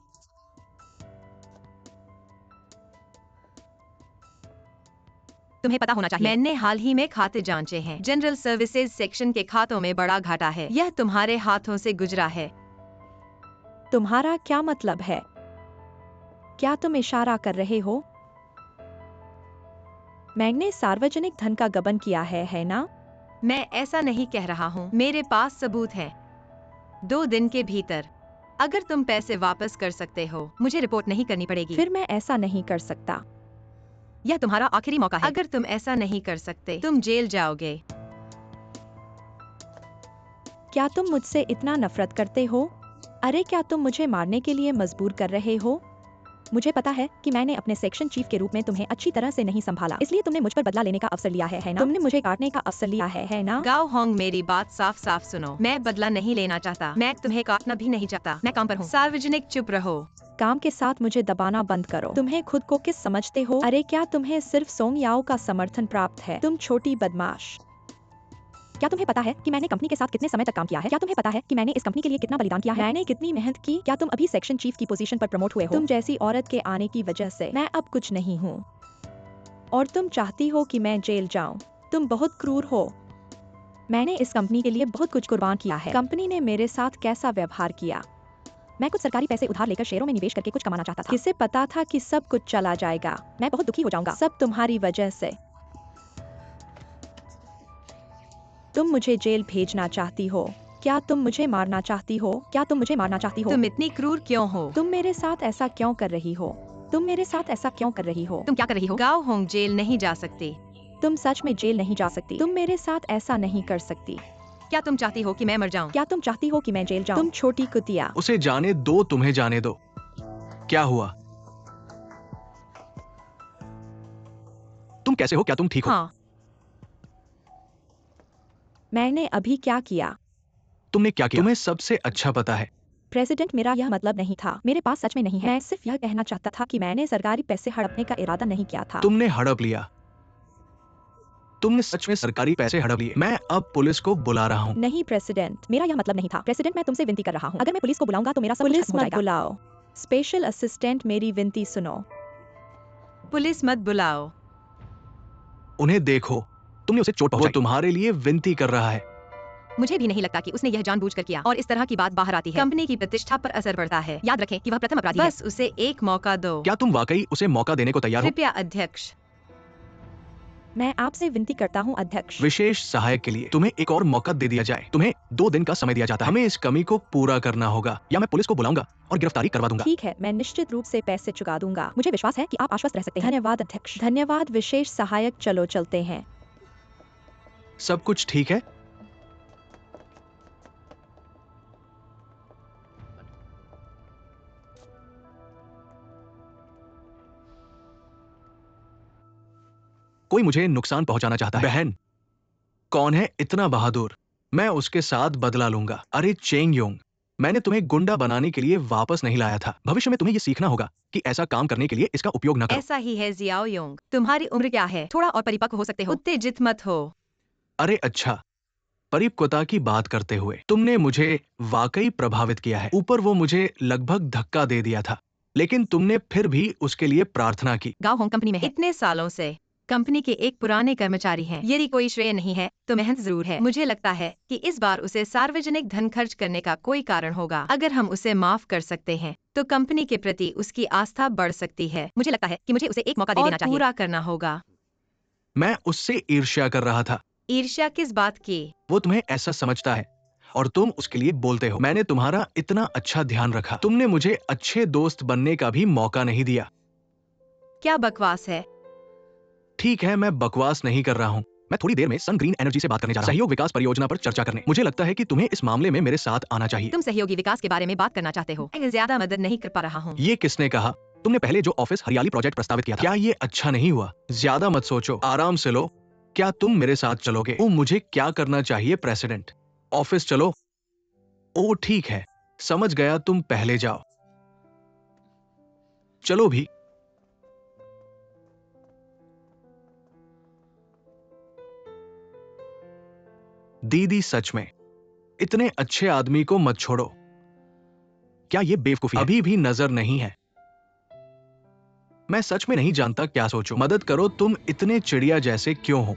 तुम्हें पता होना चाहिए, मैंने हाल ही में खाते जांचे हैं। जनरल सर्विसेज सेक्शन के खातों में बड़ा घाटा है। यह तुम्हारे हाथों से गुजरा है। तुम्हारा क्या मतलब है? क्या तुम इशारा कर रहे हो? मैंने सार्वजनिक धन का गबन किया है ना? मैं ऐसा नहीं कह रहा हूँ। मेरे पास सबूत है। 2 दिन के भीतर अगर तुम पैसे वापस कर सकते हो, मुझे रिपोर्ट नहीं करनी पड़ेगी। फिर मैं ऐसा नहीं कर सकता। यह तुम्हारा आखिरी मौका है। अगर तुम ऐसा नहीं कर सकते, तुम जेल जाओगे। क्या तुम मुझसे इतना नफरत करते हो? अरे, क्या तुम मुझे मारने के लिए मजबूर कर रहे हो? मुझे पता है कि मैंने अपने सेक्शन चीफ के रूप में तुम्हें अच्छी तरह से नहीं संभाला, इसलिए तुमने मुझ पर बदला लेने का अवसर लिया है ना? तुमने मुझे काटने का अवसर लिया है ना? गाओ होंग, मेरी बात साफ साफ सुनो। मैं बदला नहीं लेना चाहता। मैं तुम्हें काटना भी नहीं चाहता। मैं काम पर हूँ। सार्वजनिक चुप रहो। काम के साथ मुझे दबाना बंद करो। तुम्हें खुद को किस समझते हो? अरे, क्या तुम्हें सिर्फ सोंग याओ का समर्थन प्राप्त है? तुम छोटी बदमाश। क्या तुम्हें पता है कि मैंने कंपनी के साथ कितने समय तक काम किया है? क्या तुम्हें पता है कि मैंने इस कंपनी के लिए कितना बलिदान किया है? मैंने कितनी मेहनत की? क्या तुम अभी सेक्शन चीफ की पोजीशन पर प्रमोट हुए हो? तुम जैसी औरत के आने की वजह से मैं अब कुछ नहीं हूँ, और तुम चाहती हो कि मैं जेल जाऊं। तुम बहुत क्रूर हो। मैंने इस कंपनी के लिए बहुत कुछ कुर्बान किया है। कंपनी ने मेरे साथ कैसा व्यवहार किया? मैं कुछ सरकारी पैसे उधार लेकर शेयरों में निवेश करके कुछ कमाना चाहता था। किसे पता था कि सब कुछ चला जाएगा? मैं बहुत दुखी हो जाऊंगा, सब तुम्हारी वजह से। तुम मुझे जेल भेजना चाहती हो? क्या तुम मुझे मारना चाहती हो? क्या तुम मुझे मारना चाहती हो? तुम इतनी क्रूर क्यों हो? तुम मेरे साथ ऐसा क्यों कर रही हो? तुम मेरे साथ ऐसा क्यों कर रही हो? तुम क्या कर रही हो? गाओ होंग जेल नहीं जा सकती। तुम सच में जेल नहीं जा सकती। तुम मेरे साथ ऐसा नहीं कर सकती। क्या तुम चाहती हो कि मैं मर जाऊं? क्या तुम चाहती हो कि मैं जेल जाऊं? तुम छोटी कुतिया। उसे जाने दो, तुम्हें जाने दो। क्या हुआ? तुम कैसे हो? क्या तुम ठीक हो? हाँ। मैंने अभी क्या किया? तुमने क्या किया? तुम्हें सबसे अच्छा पता है। प्रेसिडेंट, मेरा यह मतलब नहीं था। मेरे पास सच में नहीं है। मैं सिर्फ यह कहना चाहता था कि मैंने सरकारी पैसे हड़पने का इरादा नहीं किया था। तुमने हड़प लिया। तुमने सच में सरकारी पैसे हड़प लिए। मैं अब पुलिस को बुला रहा हूँ। नहीं प्रेसिडेंट, मेरा यह मतलब नहीं था। प्रेसिडेंट, मैं तुमसे विनती कर रहा हूँ, अगर मैं पुलिस को बुलाऊंगा तो मेरा सब कुछ पुलिस खत्म हो मत जाएगा। बुलाओ। स्पेशल असिस्टेंट, मेरी विनती सुनो। पुलिस मत बुलाओ। उन्हें देखो, तुमने उसे चोट पहुंचाई। वो तुम्हारे लिए विनती कर रहा है। मुझे भी नहीं लगता कि उसने यह जानबूझकर किया, और इस तरह की बात बाहर आती है, कंपनी की प्रतिष्ठा पर असर पड़ता है। याद रखें कि वह प्रथम अपराधी है। बस उसे एक मौका दो। क्या तुम वाकई उसे मौका देने को तैयार हो? कृपया अध्यक्ष। मैं आपसे विनती करता हूँ अध्यक्ष। विशेष सहायक के लिए तुम्हें एक और मौका दे दिया जाए। तुम्हें 2 दिन का समय दिया जाता है। हमें इस कमी को पूरा करना होगा, या मैं पुलिस को बुलाऊंगा और गिरफ्तारी करवा दूंगा। ठीक है, मैं निश्चित रूप से पैसे चुका दूंगा। मुझे विश्वास है कि आप आश्वस्त रह सकते हैं। धन्यवाद अध्यक्ष। धन्यवाद विशेष सहायक। चलो चलते हैं। सब कुछ ठीक है? कोई मुझे नुकसान पहुंचाना चाहता है। बहन, कौन है इतना बहादुर? मैं उसके साथ बदला लूंगा। अरे चेंग योंग, मैंने तुम्हें गुंडा बनाने के लिए वापस नहीं लाया था। भविष्य में तुम्हें यह सीखना होगा कि ऐसा काम करने के लिए इसका उपयोग न करो। ऐसा ही है जियाओ योंग। तुम्हारी उम्र क्या है? थोड़ा और परिपक्व हो सकते हो। उत्तेजित मत हो। अरे अच्छा, परिपक्वता की बात करते हुए तुमने मुझे वाकई प्रभावित किया है। ऊपर वो मुझे लगभग धक्का दे दिया था, लेकिन तुमने फिर भी उसके लिए प्रार्थना की। गाओ होंग कंपनी में है। इतने सालों से कंपनी के एक पुराने कर्मचारी हैं। यदि कोई श्रेय नहीं है तो मेहनत जरूर है। मुझे लगता है कि इस बार उसे सार्वजनिक धन खर्च करने का कोई कारण होगा। अगर हम उसे माफ कर सकते हैं तो कंपनी के प्रति उसकी आस्था बढ़ सकती है। मुझे लगता है कि मुझे उसे एक मौका दे देना चाहिए। पूरा करना होगा। मैं उससे ईर्ष्या कर रहा था। ईर्ष्या किस बात की? वो तुम्हें ऐसा समझता है और तुम उसके लिए बोलते हो। मैंने तुम्हारा इतना अच्छा ध्यान रखा, तुमने मुझे अच्छे दोस्त बनने का भी मौका नहीं दिया। क्या बकवास है? ठीक है, मैं बकवास नहीं कर रहा हूँ। मैं थोड़ी देर में सन ग्रीन एनर्जी से बात करने जा रहा हूँ, सहयोग विकास परियोजना पर चर्चा करने। मुझे लगता है कि तुम्हें इस मामले में मेरे साथ आना चाहिए। तुम सहयोगी विकास के बारे में बात करना चाहते हो? मैं ज्यादा मदद नहीं कर पा रहा हूँ। ये किसने कहा? तुमने पहले जो ऑफिस हरियाली प्रोजेक्ट प्रस्तावित किया था, क्या ये अच्छा नहीं हुआ? ज्यादा मत सोचो, आराम से लो। क्या तुम मेरे साथ चलोगे? ओ, मुझे क्या करना चाहिए प्रेसिडेंट? ऑफिस चलो। ओ ठीक है, समझ गया, तुम पहले जाओ। चलो भी। दीदी सच में इतने अच्छे आदमी को मत छोड़ो। क्या ये बेवकूफी है? अभी भी नजर नहीं है। मैं सच में नहीं जानता क्या सोचूं। मदद करो, तुम इतने चिड़िया जैसे क्यों हो?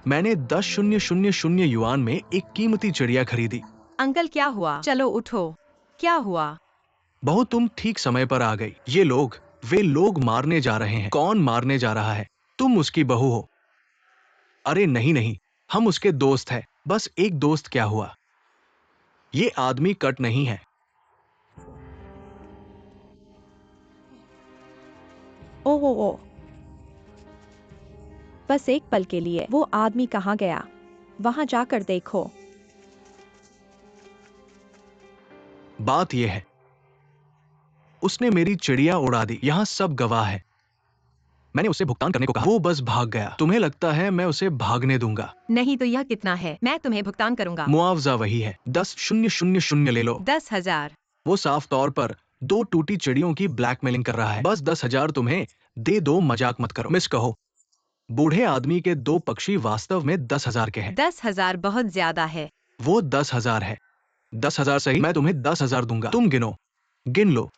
मैंने 10,000 युआन में एक कीमती चिड़िया खरीदी। अंकल क्या हुआ? चलो उठो। क्या हुआ? बहू तुम ठीक समय पर आ गई। वे लोग मारने जा रहे हैं। कौन मारने जा रहा है? तुम उसकी बहू हो। अरे नहीं नहीं, हम उसके दोस्त हैं। बस एक दोस्त क्या हुआ? ये आदमी कट नहीं है। ओह, बस एक पल के लिए वो आदमी कहाँ गया? वहां जाकर देखो। बात यह है, उसने मेरी चिड़िया उड़ा दी। यहां सब गवाह है। मैंने उसे भुगतान करने को कहा, वो बस भाग गया। तुम्हें लगता है मैं उसे भागने दूंगा? नहीं तो यह कितना है? मैं तुम्हें भुगतान करूंगा। मुआवजा वही है, 10,000 ले लो। 10,000? वो साफ तौर पर 2 टूटी चिड़ियों की ब्लैकमेलिंग कर रहा है। बस 10,000 तुम्हें दे दो, मजाक मत करो। मिस कहो, बूढ़े आदमी के 2 पक्षी वास्तव में 10,000 के हैं। 10,000 बहुत ज्यादा है। वो 10,000 है। 10,000 सही, मैं तुम्हें 10,000 दूंगा। तुम गिनो, गिन लो।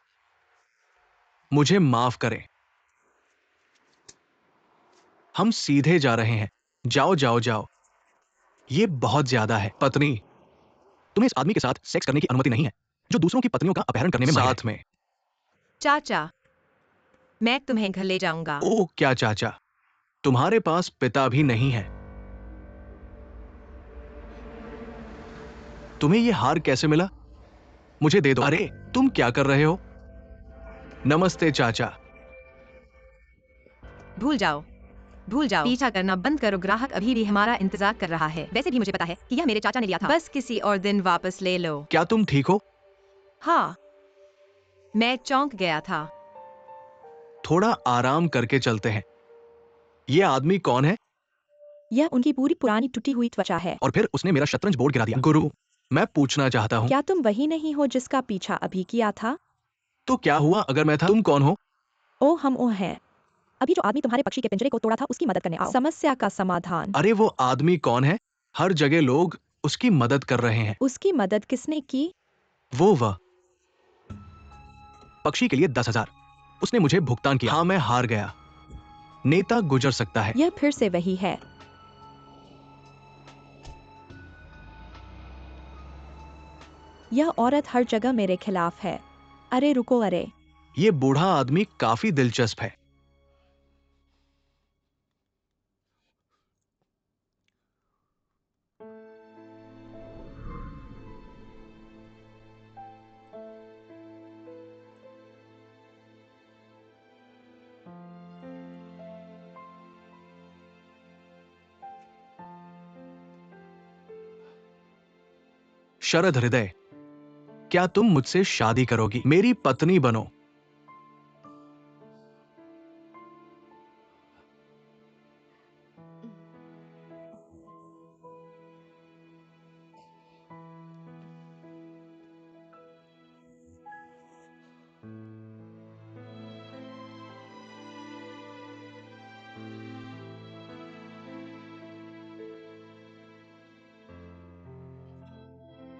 मुझे माफ करें, हम सीधे जा रहे हैं। जाओ जाओ जाओ। ये बहुत ज्यादा है। पत्नी, तुम्हें इस आदमी के साथ सेक्स करने की अनुमति नहीं है जो दूसरों की पत्नियों का अपहरण करने में माहिर है। साथ में। चाचा, मैं तुम्हें घर ले जाऊंगा। ओ क्या चाचा? तुम्हारे पास पिता भी नहीं है। तुम्हें ये हार कैसे मिला? मुझे दे दो। अरे तुम क्या कर रहे हो? नमस्ते चाचा। भूल जाओ, भूल जाओ। पीछा करना बंद करो। ग्राहक अभी भी हमारा इंतजार कर रहा है। वैसे भी मुझे पता है कि यह मेरे चाचा ने लिया था। बस किसी और दिन वापस ले लो। क्या तुम ठीक हो? हाँ, मैं चौंक गया था। थोड़ा आराम करके चलते हैं। ये आदमी कौन है? यह उनकी पूरी पुरानी टूटी हुई त्वचा है। और फिर उसने मेरा शतरंज बोर्ड गिरा दिया। गुरु, मैं पूछना चाहता हूँ, क्या तुम वही नहीं हो जिसका पीछा अभी किया था? तो क्या हुआ अगर मैं था? तुम कौन हो? ओ हम ओ हैं। अभी जो आदमी तुम्हारे पक्षी के पिंजरे को तोड़ा था उसकी मदद करने आओ। समस्या का समाधान। अरे वो आदमी कौन है? हर जगह लोग उसकी मदद कर रहे हैं। उसकी मदद किसने की? वह पक्षी के लिए 10,000 उसने मुझे भुगतान किया। हाँ, मैं हार गया। नेता गुजर सकता है। यह फिर से वही है। यह औरत हर जगह मेरे खिलाफ है। अरे रुको, अरे ये बूढ़ा आदमी काफी दिलचस्प है। शरद हृदय, क्या तुम मुझसे शादी करोगी? मेरी पत्नी बनो।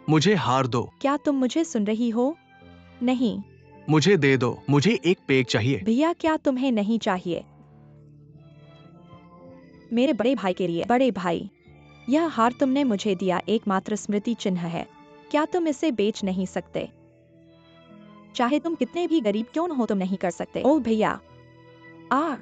मुझे हार दो। क्या तुम मुझे सुन रही हो? नहीं मुझे दे दो। मुझे एक पेग चाहिए। भैया, क्या तुम्हें नहीं चाहिए? मेरे बड़े भाई के लिए। बड़े भाई, यह हार तुमने मुझे दिया एकमात्र स्मृति चिन्ह है। क्या तुम इसे बेच नहीं सकते? चाहे तुम कितने भी गरीब क्यों न हो, तुम नहीं कर सकते। ओह भैया, आ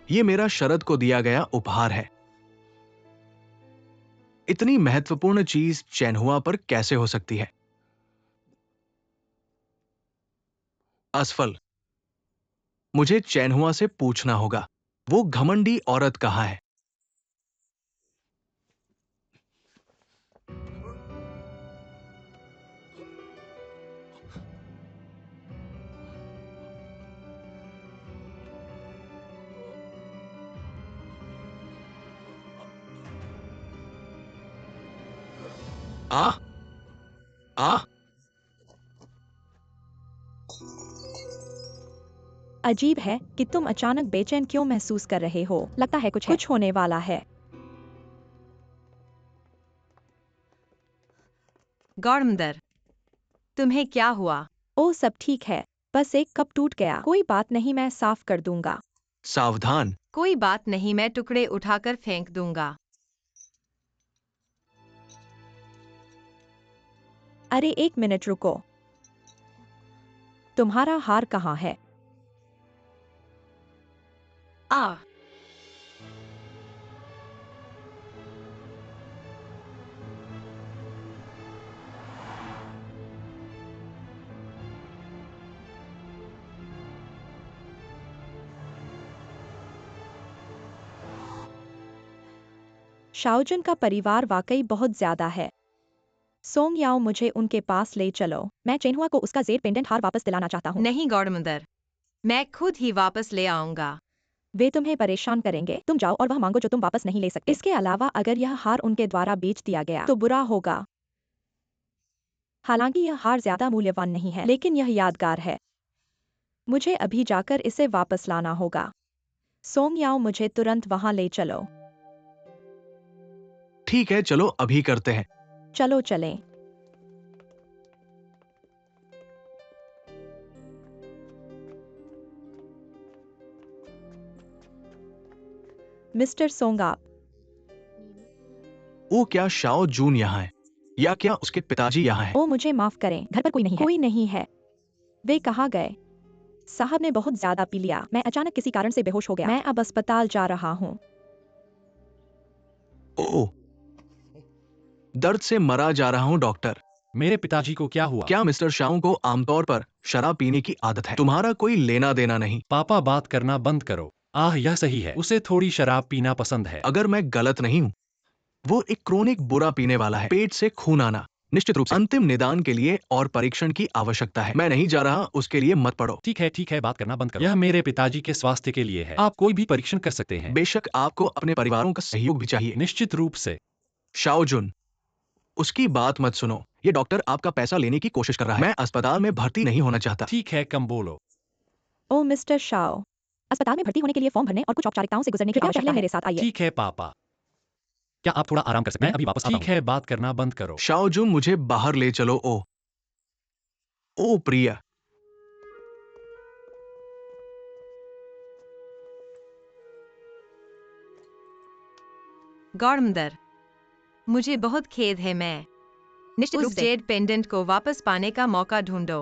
ये मेरा शरद को दिया गया उपहार है। इतनी महत्वपूर्ण चीज चैनहुआ पर कैसे हो सकती है? असफल, मुझे चैनहुआ से पूछना होगा, वो घमंडी औरत कहाँ है? आ आ अजीब है कि तुम अचानक बेचैन क्यों महसूस कर रहे हो। लगता है कुछ होने वाला है। गौरमदर, तुम्हें क्या हुआ? ओ सब ठीक है, बस एक कप टूट गया। कोई बात नहीं, मैं साफ कर दूंगा। सावधान। कोई बात नहीं, मैं टुकड़े उठाकर फेंक दूंगा। अरे एक मिनट रुको, तुम्हारा हार कहाँ है? आ शाओजुन का परिवार वाकई बहुत ज्यादा है। सोंग याओ, मुझे उनके पास ले चलो। मैं चेनहुआ को उसका जेड पेंडेंट हार वापस दिलाना चाहता हूँ। नहीं गौरमदर, मैं खुद ही वापस ले आऊंगा। वे तुम्हें परेशान करेंगे। तुम जाओ और वह मांगो जो तुम वापस नहीं ले सकते। इसके अलावा अगर यह हार उनके द्वारा बेच दिया गया तो बुरा होगा। हालांकि यह हार ज्यादा मूल्यवान नहीं है, लेकिन यह यादगार है। मुझे अभी जाकर इसे वापस लाना होगा। सोंग याओ, मुझे तुरंत वहां ले चलो। ठीक है, चलो अभी करते हैं। चलो चलें। मिस्टर सोंग, आप ओ, क्या शाओ जून यहाँ है? या क्या उसके पिताजी यहाँ हैं? ओ मुझे माफ करें, घर पर कोई नहीं है। कोई नहीं है। वे कहाँ गए? साहब ने बहुत ज्यादा पी लिया। मैं अचानक किसी कारण से बेहोश हो गया। मैं अब अस्पताल जा रहा हूँ। ओ, दर्द से मरा जा रहा हूँ डॉक्टर। मेरे पिताजी को क्या हुआ? क्या मिस्टर शाओ को आमतौर पर शराब पीने की आदत है? तुम्हारा कोई लेना देना नहीं। पापा, बात करना बंद करो। यह सही है, उसे थोड़ी शराब पीना पसंद है। अगर मैं गलत नहीं हूँ, वो एक क्रोनिक बुरा पीने वाला है। पेट से खून आना, निश्चित रूप से अंतिम निदान के लिए और परीक्षण की आवश्यकता है। मैं नहीं जा रहा, उसके लिए मत पड़ो। ठीक है, बात करना बंद करो। यह मेरे पिताजी के स्वास्थ्य के लिए है। आप कोई भी परीक्षण कर सकते हैं। बेशक, आपको अपने परिवारों का सहयोग भी चाहिए। निश्चित रूप से। शाओ जुन, उसकी बात मत सुनो। ये डॉक्टर आपका पैसा लेने की कोशिश कर रहा है। मैं अस्पताल में भर्ती नहीं होना चाहता। ठीक है, कम बोलो। ओ मिस्टर शाओ, अस्पताल में भर्ती होने के लिए फॉर्म भरने और कुछ औपचारिकताओं से गुजरने की आवश्यकता है। मेरे साथ आइए। ठीक है पापा, क्या आप थोड़ा आराम कर सकते हैं? मैं अभी वापस आता हूँ। ठीक है, बात करना बंद करो। शाओ जुन, मुझे बाहर ले चलो। ओ प्रिया। गौरमदर, मुझे बहुत खेद है। मैं निश्चित रूप उस से जेड पेंडेंट को वापस पाने का मौका ढूंढो।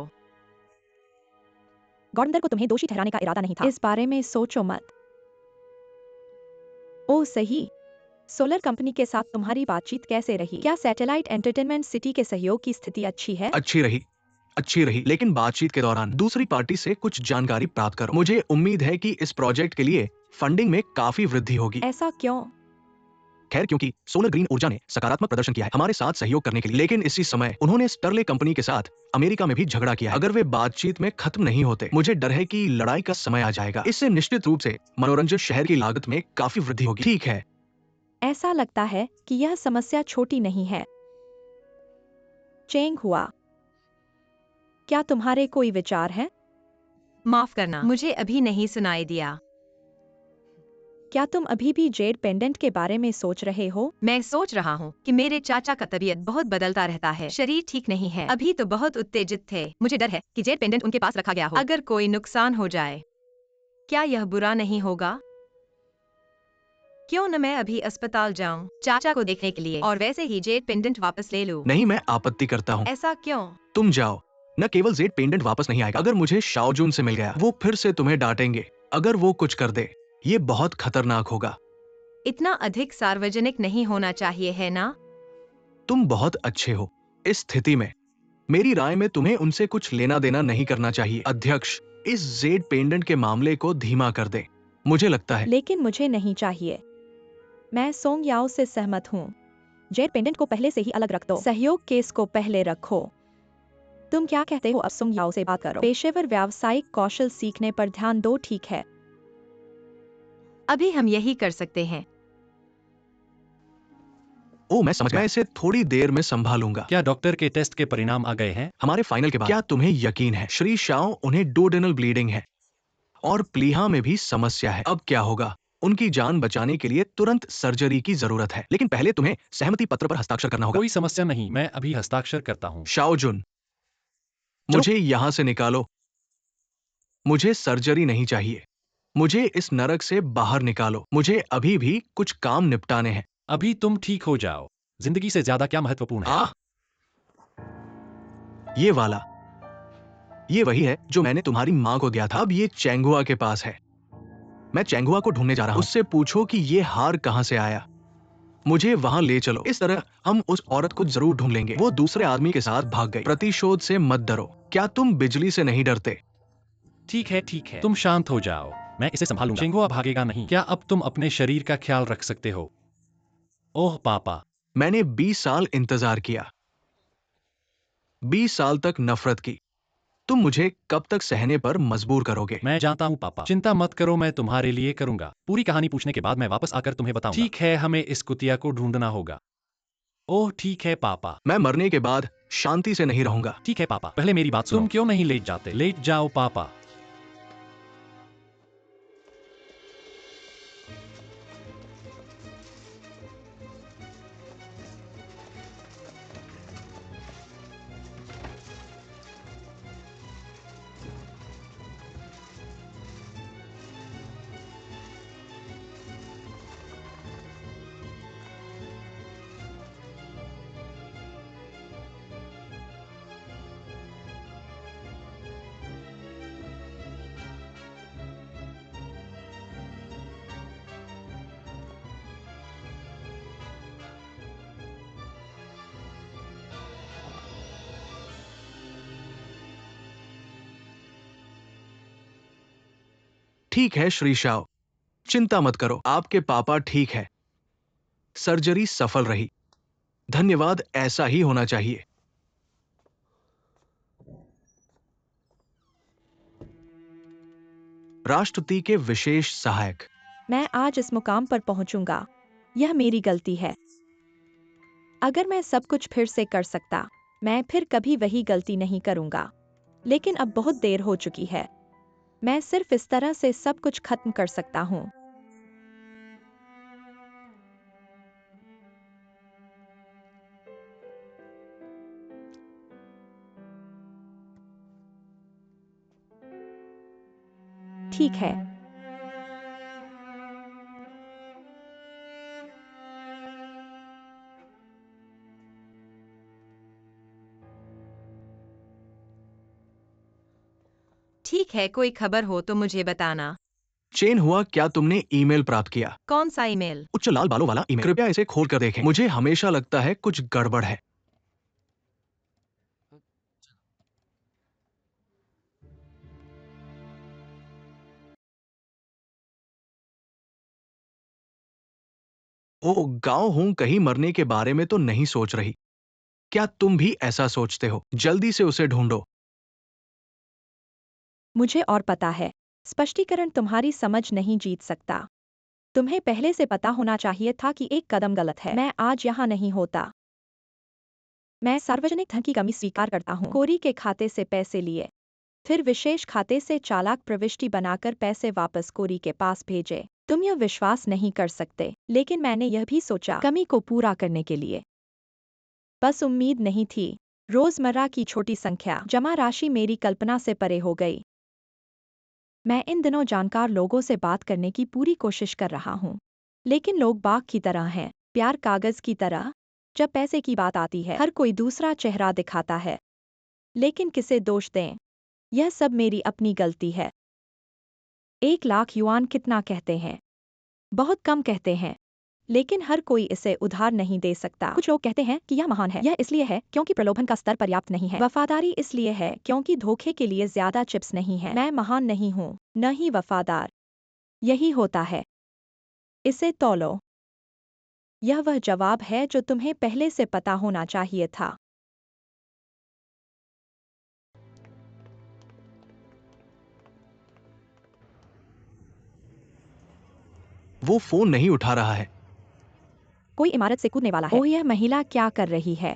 गौरमदर को तुम्हें दोषी ठहराने का इरादा नहीं था। इस बारे में सोचो मत। ओ सही। सोलर कंपनी के साथ तुम्हारी बातचीत कैसे रही? क्या सैटेलाइट एंटरटेनमेंट सिटी के सहयोग की स्थिति अच्छी है? अच्छी रही, लेकिन बातचीत के दौरान दूसरी पार्टी से कुछ जानकारी प्राप्त करो। मुझे उम्मीद है कि इस प्रोजेक्ट के लिए फंडिंग में काफी वृद्धि होगी। ऐसा क्यों? खैर, क्योंकि सोलर ग्रीन ऊर्जा ने सकारात्मक प्रदर्शन किया है हमारे साथ सहयोग करने के लिए, लेकिन इसी समय उन्होंने स्टरले कंपनी के साथ अमेरिका में भी झगड़ा किया है। अगर वे बातचीत में खत्म नहीं होते, मुझे डर है कि लड़ाई का समय आ जाएगा। इससे निश्चित रूप से मनोरंजन शहर की लागत में काफी वृद्धि होगी। ठीक है, ऐसा लगता है कि यह समस्या छोटी नहीं है। चेंग हुआ, क्या तुम्हारे कोई विचार हैं? माफ करना, मुझे अभी नहीं सुनाई दिया। क्या तुम अभी भी जेड पेंडेंट के बारे में सोच रहे हो? मैं सोच रहा हूँ कि मेरे चाचा का तबीयत बहुत बदलता रहता है, शरीर ठीक नहीं है। अभी तो बहुत उत्तेजित थे। मुझे डर है कि जेड पेंडेंट उनके पास रखा गया हो। अगर कोई नुकसान हो जाए, क्या यह बुरा नहीं होगा? क्यों न मैं अभी अस्पताल जाऊं चाचा को देखने के लिए और वैसे ही जेड पेंडेंट वापस ले लूं। नहीं, मैं आपत्ति करता हूँ। ऐसा क्यों? तुम जाओ। न केवल जेड पेंडेंट वापस नहीं आएगा, अगर मुझे शाओजुन से मिल गया, वो फिर से तुम्हें डांटेंगे। अगर वो कुछ कर दे, ये बहुत खतरनाक होगा। इतना अधिक सार्वजनिक नहीं होना चाहिए, है ना? तुम बहुत अच्छे हो। इस स्थिति में मेरी राय में तुम्हें उनसे कुछ लेना देना नहीं करना चाहिए। अध्यक्ष, इस जेड पेंडेंट के मामले को धीमा कर दे, मुझे लगता है। लेकिन मुझे नहीं चाहिए। मैं सोंग याओ से सहमत हूँ। जेड पेंडेंट को पहले से ही अलग रख दो। सहयोग केस को पहले रखो। तुम क्या कहते हो? अब सोंग याओ से बात करो। पेशेवर व्यावसायिक कौशल सीखने पर ध्यान दो, ठीक है? अभी हम यही कर सकते हैं। ओ, मैं समझ गया। मैं इसे थोड़ी देर में संभालूंगा। क्या डॉक्टर के टेस्ट के परिणाम आ गए हैं? हमारे फाइनल के बाद। क्या तुम्हें यकीन है श्री शाओ, उन्हें डोडेनल ब्लीडिंग है और प्लीहा में भी समस्या है। अब क्या होगा? उनकी जान बचाने के लिए तुरंत सर्जरी की जरूरत है, लेकिन पहले तुम्हें सहमति पत्र पर हस्ताक्षर करना होगा। कोई समस्या नहीं, मैं अभी हस्ताक्षर करता हूँ। शाओजुन, मुझे यहां से निकालो। मुझे सर्जरी नहीं चाहिए। मुझे इस नरक से बाहर निकालो। मुझे अभी भी कुछ काम निपटाने हैं। अभी तुम ठीक हो जाओ। जिंदगी से ज्यादा क्या महत्वपूर्ण है? आ, ये वाला, ये वही है जो मैंने तुम्हारी माँ को दिया था। अब ये चेंगुआ के पास है। मैं चेंगुआ को ढूंढने जा रहा हूं। उससे पूछो कि ये हार कहां से आया। मुझे वहां ले चलो। इस तरह हम उस औरत को जरूर ढूंढ लेंगे। वो दूसरे आदमी के साथ भाग गई। प्रतिशोध से मत डरो। क्या तुम बिजली से नहीं डरते? ठीक है, ठीक है, तुम शांत हो जाओ, मैं इसे संभालूंगा। चिंगुआ भागेगा नहीं। क्या अब तुम अपने शरीर का ख्याल रख सकते हो? ओह पापा। मैंने 20 साल इंतजार किया, 20 साल तक नफरत की। तुम मुझे कब तक सहने पर मजबूर करोगे? मैं जानता हूँ पापा, चिंता मत करो, मैं तुम्हारे लिए करूंगा। पूरी कहानी पूछने के बाद मैं वापस आकर तुम्हें बताऊंगा। ठीक है, हमें इस कुतिया को ढूंढना होगा। ओह ठीक है पापा। मैं मरने के बाद शांति से नहीं रहूंगा। ठीक है पापा, पहले मेरी बात सुनो। तुम क्यों नहीं लेट जाते? लेट जाओ पापा। ठीक है श्री शाओ, चिंता मत करो, आपके पापा ठीक है। सर्जरी सफल रही। धन्यवाद, ऐसा ही होना चाहिए। राष्ट्रपति के विशेष सहायक। मैं आज इस मुकाम पर पहुंचूंगा। यह मेरी गलती है। अगर मैं सब कुछ फिर से कर सकता, मैं फिर कभी वही गलती नहीं करूंगा। लेकिन अब बहुत देर हो चुकी है। मैं सिर्फ इस तरह से सब कुछ खत्म कर सकता हूँ। ठीक है। ठीक है, कोई खबर हो तो मुझे बताना। चेन हुआ, क्या तुमने ईमेल प्राप्त किया? कौन सा ईमेल? उच्च लाल बालों वाला ईमेल। कृपया इसे खोल कर देखें। मुझे हमेशा लगता है कुछ गड़बड़ है। ओ, गांव हूं, कहीं मरने के बारे में तो नहीं सोच रही। क्या तुम भी ऐसा सोचते हो? जल्दी से उसे ढूंढो। मुझे और पता है, स्पष्टीकरण तुम्हारी समझ नहीं जीत सकता। तुम्हें पहले से पता होना चाहिए था कि एक कदम गलत है। मैं आज यहाँ नहीं होता। मैं सार्वजनिक धन की कमी स्वीकार करता हूँ। कोरी के खाते से पैसे लिए फिर विशेष खाते से चालाक प्रविष्टि बनाकर पैसे वापस कोरी के पास भेजे। तुम यह विश्वास नहीं कर सकते, लेकिन मैंने यह भी सोचा कमी को पूरा करने के लिए। बस उम्मीद नहीं थी। रोजमर्रा की छोटी संख्या जमा राशि मेरी कल्पना से परे हो गई। मैं इन दिनों जानकार लोगों से बात करने की पूरी कोशिश कर रहा हूँ, लेकिन लोग बाघ की तरह हैं, प्यार कागज की तरह। जब पैसे की बात आती है हर कोई दूसरा चेहरा दिखाता है। लेकिन किसे दोष दें? यह सब मेरी अपनी गलती है। 1 लाख युआन कितना कहते हैं? बहुत कम कहते हैं, लेकिन हर कोई इसे उधार नहीं दे सकता। कुछ लोग कहते हैं कि यह महान है। यह इसलिए है क्योंकि प्रलोभन का स्तर पर्याप्त नहीं है। वफादारी इसलिए है क्योंकि धोखे के लिए ज्यादा चिप्स नहीं है। मैं महान नहीं हूँ, न ही वफादार। यही होता है। इसे तौलो। यह वह जवाब है जो तुम्हें पहले से पता होना चाहिए था। वो फोन नहीं उठा रहा है। कोई इमारत से कूदने वाला है। ओह, यह महिला क्या कर रही है?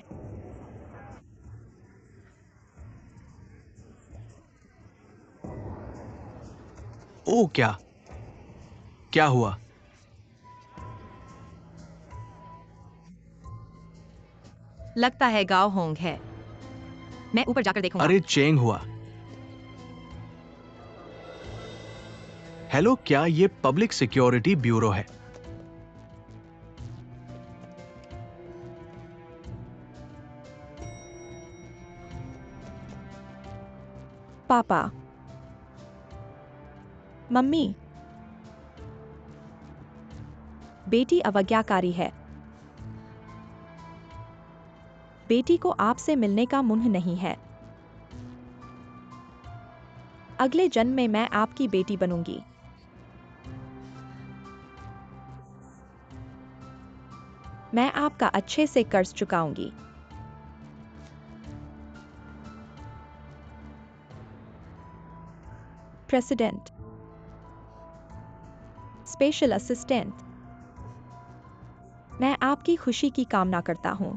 ओह, क्या क्या हुआ? लगता है गांव होंग है। मैं ऊपर जाकर देखूंगा। अरे चेंग हुआ। हेलो, क्या ये पब्लिक सिक्योरिटी ब्यूरो है? पापा, मम्मी, बेटी अवज्ञाकारी है। बेटी को आपसे मिलने का मुंह नहीं है। अगले जन्म में मैं आपकी बेटी बनूंगी। मैं आपका अच्छे से कर्ज चुकाऊंगी। प्रेसिडेंट, स्पेशल असिस्टेंट, मैं आपकी खुशी की कामना करता हूं।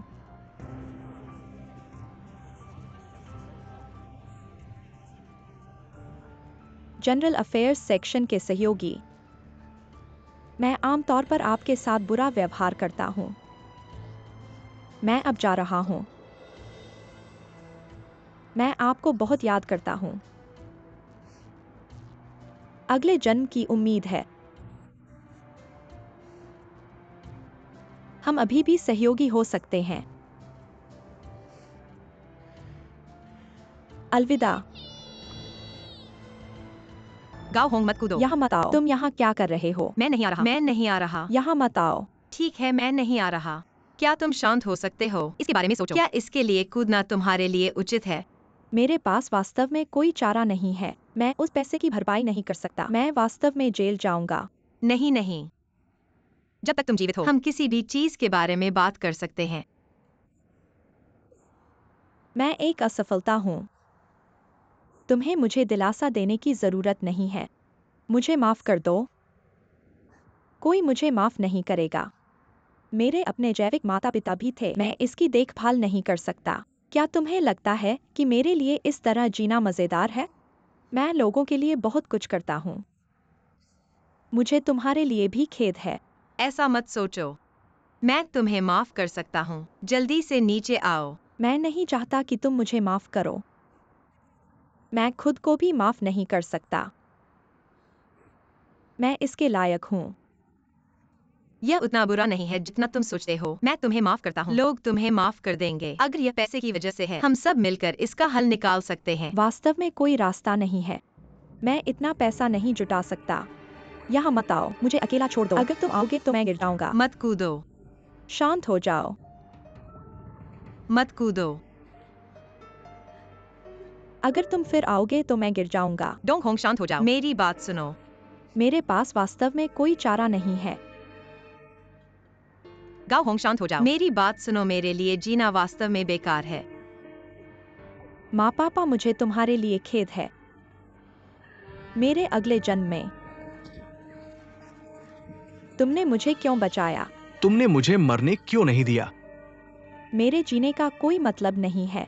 जनरल अफेयर्स सेक्शन के सहयोगी, मैं आमतौर पर आपके साथ बुरा व्यवहार करता हूं। मैं अब जा रहा हूं। मैं आपको बहुत याद करता हूं। अगले जन्म की उम्मीद है। हम अभी भी सहयोगी हो सकते हैं। अलविदा। गांव होंग मत कूदो। यहाँ मत आओ। तुम यहाँ क्या कर रहे हो? मैं नहीं आ रहा। मैं नहीं आ रहा। यहाँ मत आओ। ठीक है, मैं नहीं आ रहा। क्या तुम शांत हो सकते हो? इसके बारे में सोचो। क्या इसके लिए कूदना तुम्हारे लिए उचित है? मेरे पास वास्तव में कोई चारा नहीं है। मैं उस पैसे की भरपाई नहीं कर सकता। मैं वास्तव में जेल जाऊंगा। नहीं नहीं, जब तक तुम जीवित हो हम किसी भी चीज के बारे में बात कर सकते हैं। मैं एक असफलता हूँ। तुम्हें मुझे दिलासा देने की जरूरत नहीं है। मुझे माफ कर दो। कोई मुझे माफ नहीं करेगा। मेरे अपने जैविक माता पिता भी थे। मैं इसकी देखभाल नहीं कर सकता। क्या तुम्हें लगता है कि मेरे लिए इस तरह जीना मजेदार है? मैं लोगों के लिए बहुत कुछ करता हूँ। मुझे तुम्हारे लिए भी खेद है। ऐसा मत सोचो। मैं तुम्हें माफ कर सकता हूँ। जल्दी से नीचे आओ। मैं नहीं चाहता कि तुम मुझे माफ करो। मैं खुद को भी माफ नहीं कर सकता। मैं इसके लायक हूँ। यह उतना बुरा नहीं है जितना तुम सोचते हो। मैं तुम्हें माफ करता हूँ। लोग तुम्हें माफ कर देंगे। अगर यह पैसे की वजह से है, हम सब मिलकर इसका हल निकाल सकते हैं। वास्तव में कोई रास्ता नहीं है। मैं इतना पैसा नहीं जुटा सकता। यहाँ मत आओ। मुझे अकेला छोड़ दो। अगर तुम आओगे तो मैं गिर जाऊंगा। मत कूदो। शांत हो जाओ। मत कूदो। अगर तुम फिर आओगे तो मैं गिर जाऊंगा। डोंग होंग, शांत हो जाओ। मेरी बात सुनो। मेरे पास वास्तव में कोई चारा नहीं है। गाओ होंग, शांत हो जाओ। मेरी बात सुनो। मेरे लिए जीना वास्तव में बेकार है। माँ पापा, मुझे तुम्हारे लिए खेद है। मेरे अगले जन्म में तुमने मुझे क्यों बचाया? तुमने मुझे मरने क्यों नहीं दिया? मेरे जीने का कोई मतलब नहीं है।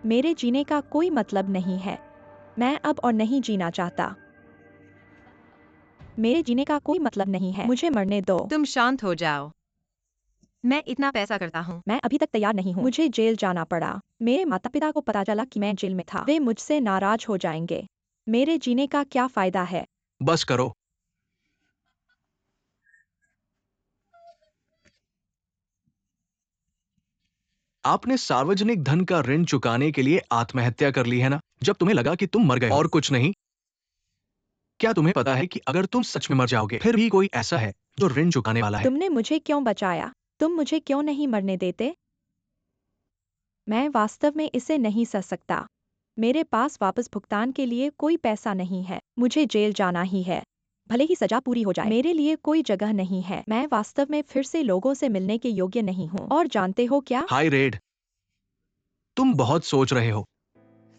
मेरे जीने का कोई मतलब नहीं है। मैं अब और नहीं जीना चाहता। मेरे जीने का कोई मतलब नहीं है, मुझे मरने दो। तुम शांत हो जाओ। मैं इतना पैसा करता हूँ। मैं अभी तक तैयार नहीं हूँ। मुझे जेल जाना पड़ा। मेरे माता पिता को पता चला कि मैं जेल में था। वे मुझसे नाराज हो जाएंगे। मेरे जीने का क्या फायदा है? बस करो। आपने सार्वजनिक धन का ऋण चुकाने के लिए आत्महत्या कर ली है ना, जब तुम्हें लगा कि तुम मर गए और कुछ नहीं। क्या तुम्हें पता है कि अगर तुम सच में मर जाओगे फिर भी कोई ऐसा है जो ऋण चुकाने वाला है? तुमने मुझे क्यों बचाया? तुम मुझे क्यों नहीं मरने देते? मैं वास्तव में इसे नहीं सह सकता। मेरे पास वापस भुगतान के लिए कोई पैसा नहीं है। मुझे जेल जाना ही है, भले ही सजा पूरी हो जाए। मेरे लिए कोई जगह नहीं है। मैं वास्तव में फिर से लोगों से मिलने के योग्य नहीं हूँ। और जानते हो क्या? हाय रेड, तुम बहुत सोच रहे हो।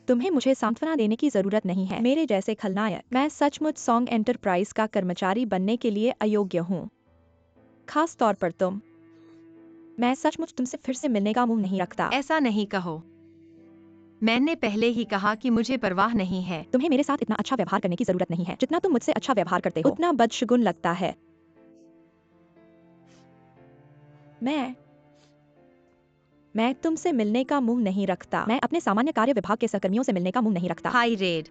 तुम्हें मुझे सांत्वना देने की जरूरत नहीं है। मेरे जैसे खलनायक, मैं सचमुच सॉन्ग एंटरप्राइज का कर्मचारी बनने के लिए अयोग्य हूँ। खास तौर पर तुम। मैं सचमुच तुमसे फिर से मिलने का मुंह नहीं रखता। ऐसा नहीं कहो। मैंने पहले ही कहा कि मुझे परवाह नहीं है। तुम्हें मेरे साथ इतना अच्छा व्यवहार करने की जरूरत नहीं है। जितना तुम मुझसे अच्छा व्यवहार करते हो उतना बदशगुन लगता है। मैं तुमसे मिलने का मुंह नहीं रखता। मैं अपने सामान्य कार्य विभाग के सहकर्मियों से मिलने का मुंह नहीं रखता। हाय रेड,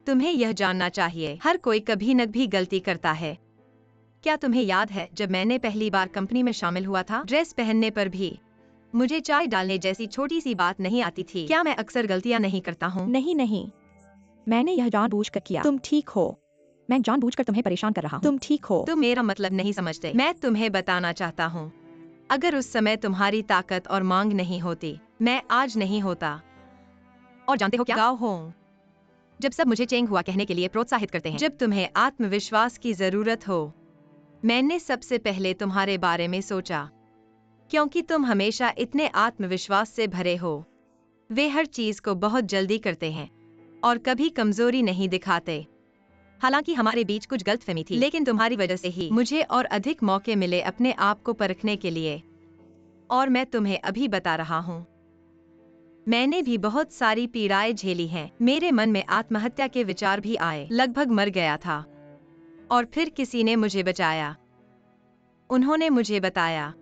तुम्हें यह जानना चाहिए, हर कोई कभी न भी गलती करता है। क्या तुम्हें याद है जब मैंने पहली बार कंपनी में शामिल हुआ था? ड्रेस पहनने पर भी मुझे चाय डालने जैसी छोटी सी बात नहीं आती थी। क्या मैं अक्सर गलतियां नहीं करता हूँ? नहीं नहीं, मैंने यह जानबूझकर किया। तुम ठीक हो? मैं जानबूझकर तुम्हें परेशान कर रहा हूँ। तुम ठीक हो? तुम मेरा मतलब नहीं समझते। मैं तुम्हें बताना चाहता हूँ, अगर उस समय तुम्हारी ताकत और मांग नहीं होती, मैं आज नहीं होता। और जानते हो क्या? गाओ हो, जब सब मुझे चेंग हुआ कहने के लिए प्रोत्साहित करते हैं, जब तुम्हें आत्मविश्वास की जरूरत हो, मैंने सबसे पहले तुम्हारे बारे में सोचा, क्योंकि तुम हमेशा इतने आत्मविश्वास से भरे हो। वे हर चीज को बहुत जल्दी करते हैं और कभी कमजोरी नहीं दिखाते। हालांकि हमारे बीच कुछ गलतफहमी थी, लेकिन तुम्हारी वजह से ही मुझे और अधिक मौके मिले अपने आप को परखने के लिए। और मैं तुम्हें अभी बता रहा हूँ, मैंने भी बहुत सारी पीड़ाएं झेली हैं। मेरे मन में आत्महत्या के विचार भी आए, लगभग मर गया था। और फिर किसी ने मुझे बचाया। उन्होंने मुझे बताया,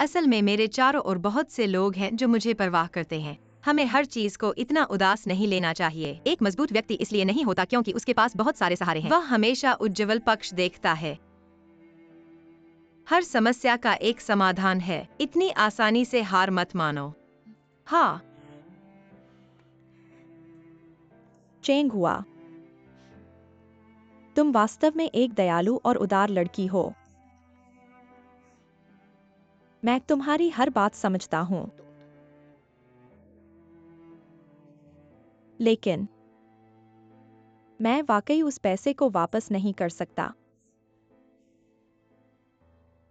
असल में मेरे चारों ओर बहुत से लोग हैं जो मुझे परवाह करते हैं। हमें हर चीज को इतना उदास नहीं लेना चाहिए। एक मजबूत व्यक्ति इसलिए नहीं होता क्योंकि उसके पास बहुत सारे सहारे हैं। वह हमेशा उज्ज्वल पक्ष देखता है। हर समस्या का एक समाधान है। इतनी आसानी से हार मत मानो। हाँ, चेंग हुआ, तुम वास्तव में एक दयालु और उदार लड़की हो। मैं तुम्हारी हर बात समझता हूँ। लेकिन मैं वाकई उस पैसे को वापस नहीं कर सकता।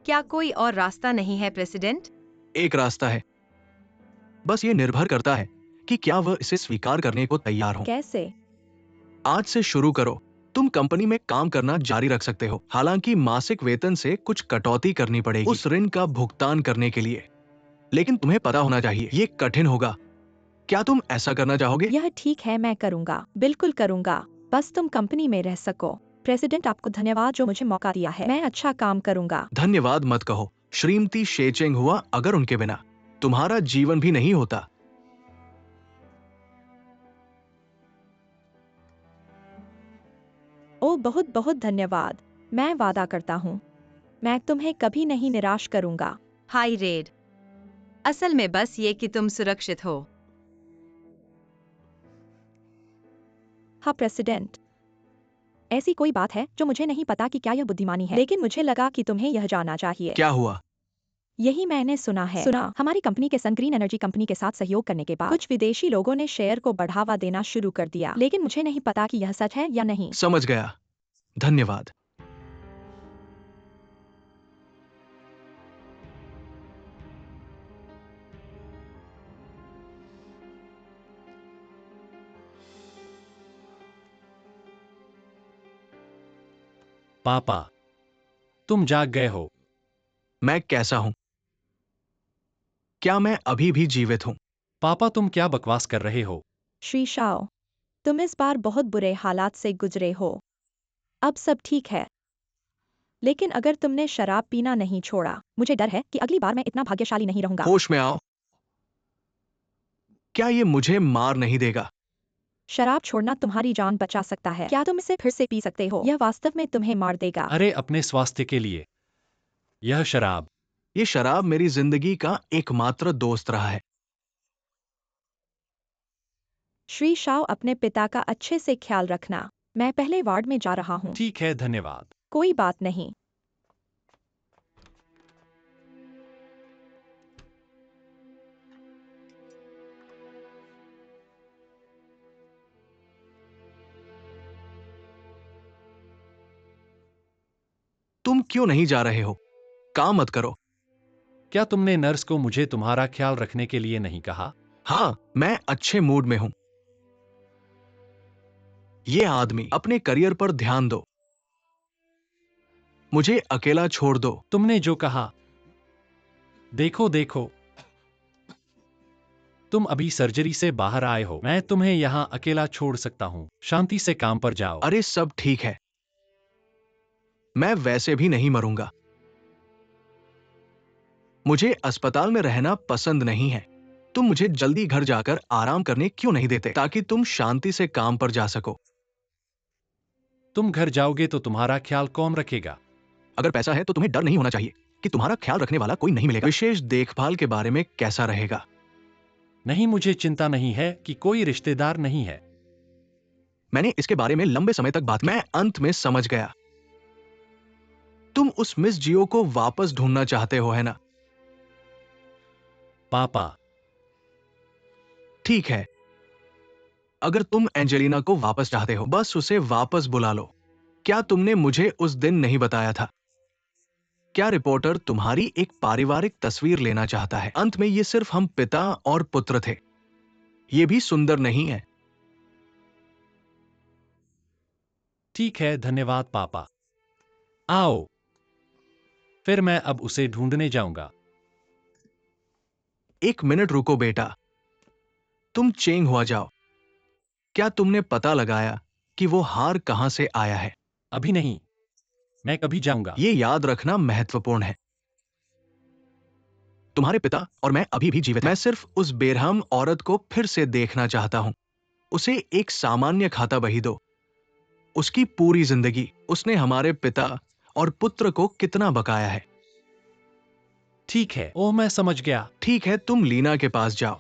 क्या कोई और रास्ता नहीं है प्रेसिडेंट? एक रास्ता है, बस ये निर्भर करता है कि क्या वह इसे स्वीकार करने को तैयार हो। कैसे? आज से शुरू करो। तुम कंपनी में काम करना जारी रख सकते हो, हालांकि मासिक वेतन से कुछ कटौती करनी पड़ेगी उस ऋण का भुगतान करने के लिए। लेकिन तुम्हें पता होना चाहिए ये कठिन होगा। क्या तुम ऐसा करना चाहोगे? यह ठीक है, मैं करूंगा, बिल्कुल करूंगा। बस तुम कंपनी में रह सको। प्रेसिडेंट, आपको धन्यवाद जो मुझे मौका दिया है। मैं अच्छा काम करूंगा। धन्यवाद मत कहो श्रीमती शेचेंग हुआ, अगर उनके बिना तुम्हारा जीवन भी नहीं होता। ओ, बहुत बहुत धन्यवाद। मैं वादा करता हूँ, मैं तुम्हें कभी नहीं निराश करूंगा। हाय रेड, असल में बस ये कि तुम सुरक्षित हो। हाँ प्रेसिडेंट, ऐसी कोई बात है जो मुझे नहीं पता कि क्या यह बुद्धिमानी है, लेकिन मुझे लगा कि तुम्हें यह जानना चाहिए। क्या हुआ? यही मैंने सुना है। हमारी कंपनी के संग ग्रीन एनर्जी कंपनी के साथ सहयोग करने के बाद कुछ विदेशी लोगों ने शेयर को बढ़ावा देना शुरू कर दिया, लेकिन मुझे नहीं पता कि यह सच है या नहीं। समझ गया, धन्यवाद। पापा, तुम जाग गए हो? मैं कैसा हूं? क्या मैं अभी भी जीवित हूं? पापा तुम क्या बकवास कर रहे हो? श्री शाओ, तुम इस बार बहुत बुरे हालात से गुजरे हो। अब सब ठीक है। लेकिन अगर तुमने शराब पीना नहीं छोड़ा, मुझे डर है कि अगली बार मैं इतना भाग्यशाली नहीं रहूंगा। होश में आओ। क्या ये मुझे मार नहीं देगा? शराब छोड़ना तुम्हारी जान बचा सकता है। क्या तुम इसे फिर से पी सकते हो? यह वास्तव में तुम्हें मार देगा। अरे अपने स्वास्थ्य के लिए। यह शराब। ये शराब मेरी जिंदगी का एकमात्र दोस्त रहा है। श्री शाओ, अपने पिता का अच्छे से ख्याल रखना। मैं पहले वार्ड में जा रहा हूँ। ठीक है, धन्यवाद। कोई बात नहीं। तुम क्यों नहीं जा रहे हो? काम मत करो। क्या तुमने नर्स को मुझे तुम्हारा ख्याल रखने के लिए नहीं कहा? हाँ, मैं अच्छे मूड में हूं। ये आदमी, अपने करियर पर ध्यान दो। मुझे अकेला छोड़ दो। तुमने जो कहा। देखो देखो, तुम अभी सर्जरी से बाहर आए हो। मैं तुम्हें यहाँ अकेला छोड़ सकता हूँ। शांति से काम पर जाओ। अरे सब ठीक है। मैं वैसे भी नहीं मरूंगा। मुझे अस्पताल में रहना पसंद नहीं है। तुम मुझे जल्दी घर जाकर आराम करने क्यों नहीं देते, ताकि तुम शांति से काम पर जा सको? तुम घर जाओगे तो तुम्हारा ख्याल कौन रखेगा? अगर पैसा है तो तुम्हें डर नहीं होना चाहिए कि तुम्हारा ख्याल रखने वाला कोई नहीं मिलेगा। विशेष देखभाल के बारे में कैसा रहेगा? नहीं, मुझे चिंता नहीं है कि कोई रिश्तेदार नहीं है। मैंने इसके बारे में लंबे समय तक बात, मैं अंत में समझ गया। तुम उस मिस जियो को वापस ढूंढना चाहते हो, है ना? पापा। ठीक है। अगर तुम एंजेलिना को वापस चाहते हो, बस उसे वापस बुला लो। क्या तुमने मुझे उस दिन नहीं बताया था? क्या रिपोर्टर तुम्हारी एक पारिवारिक तस्वीर लेना चाहता है? अंत में ये सिर्फ हम पिता और पुत्र थे। ये भी सुंदर नहीं है? ठीक है, धन्यवाद पापा। आओ। फिर मैं अब उसे ढूंढने जाऊंगा। एक मिनट रुको बेटा। तुम चेंग हुआ जाओ। क्या तुमने पता लगाया कि वो हार कहां से आया है? अभी नहीं, मैं कभी जाऊंगा। ये याद रखना महत्वपूर्ण है। तुम्हारे पिता और मैं अभी भी जीवित हैं। मैं सिर्फ उस बेरहम औरत को फिर से देखना चाहता हूं। उसे एक सामान्य खाता बही दो। उसकी पूरी जिंदगी उसने हमारे पिता और पुत्र को कितना बकाया है। ठीक है, ओह मैं समझ गया। ठीक है, तुम लीना के पास जाओ।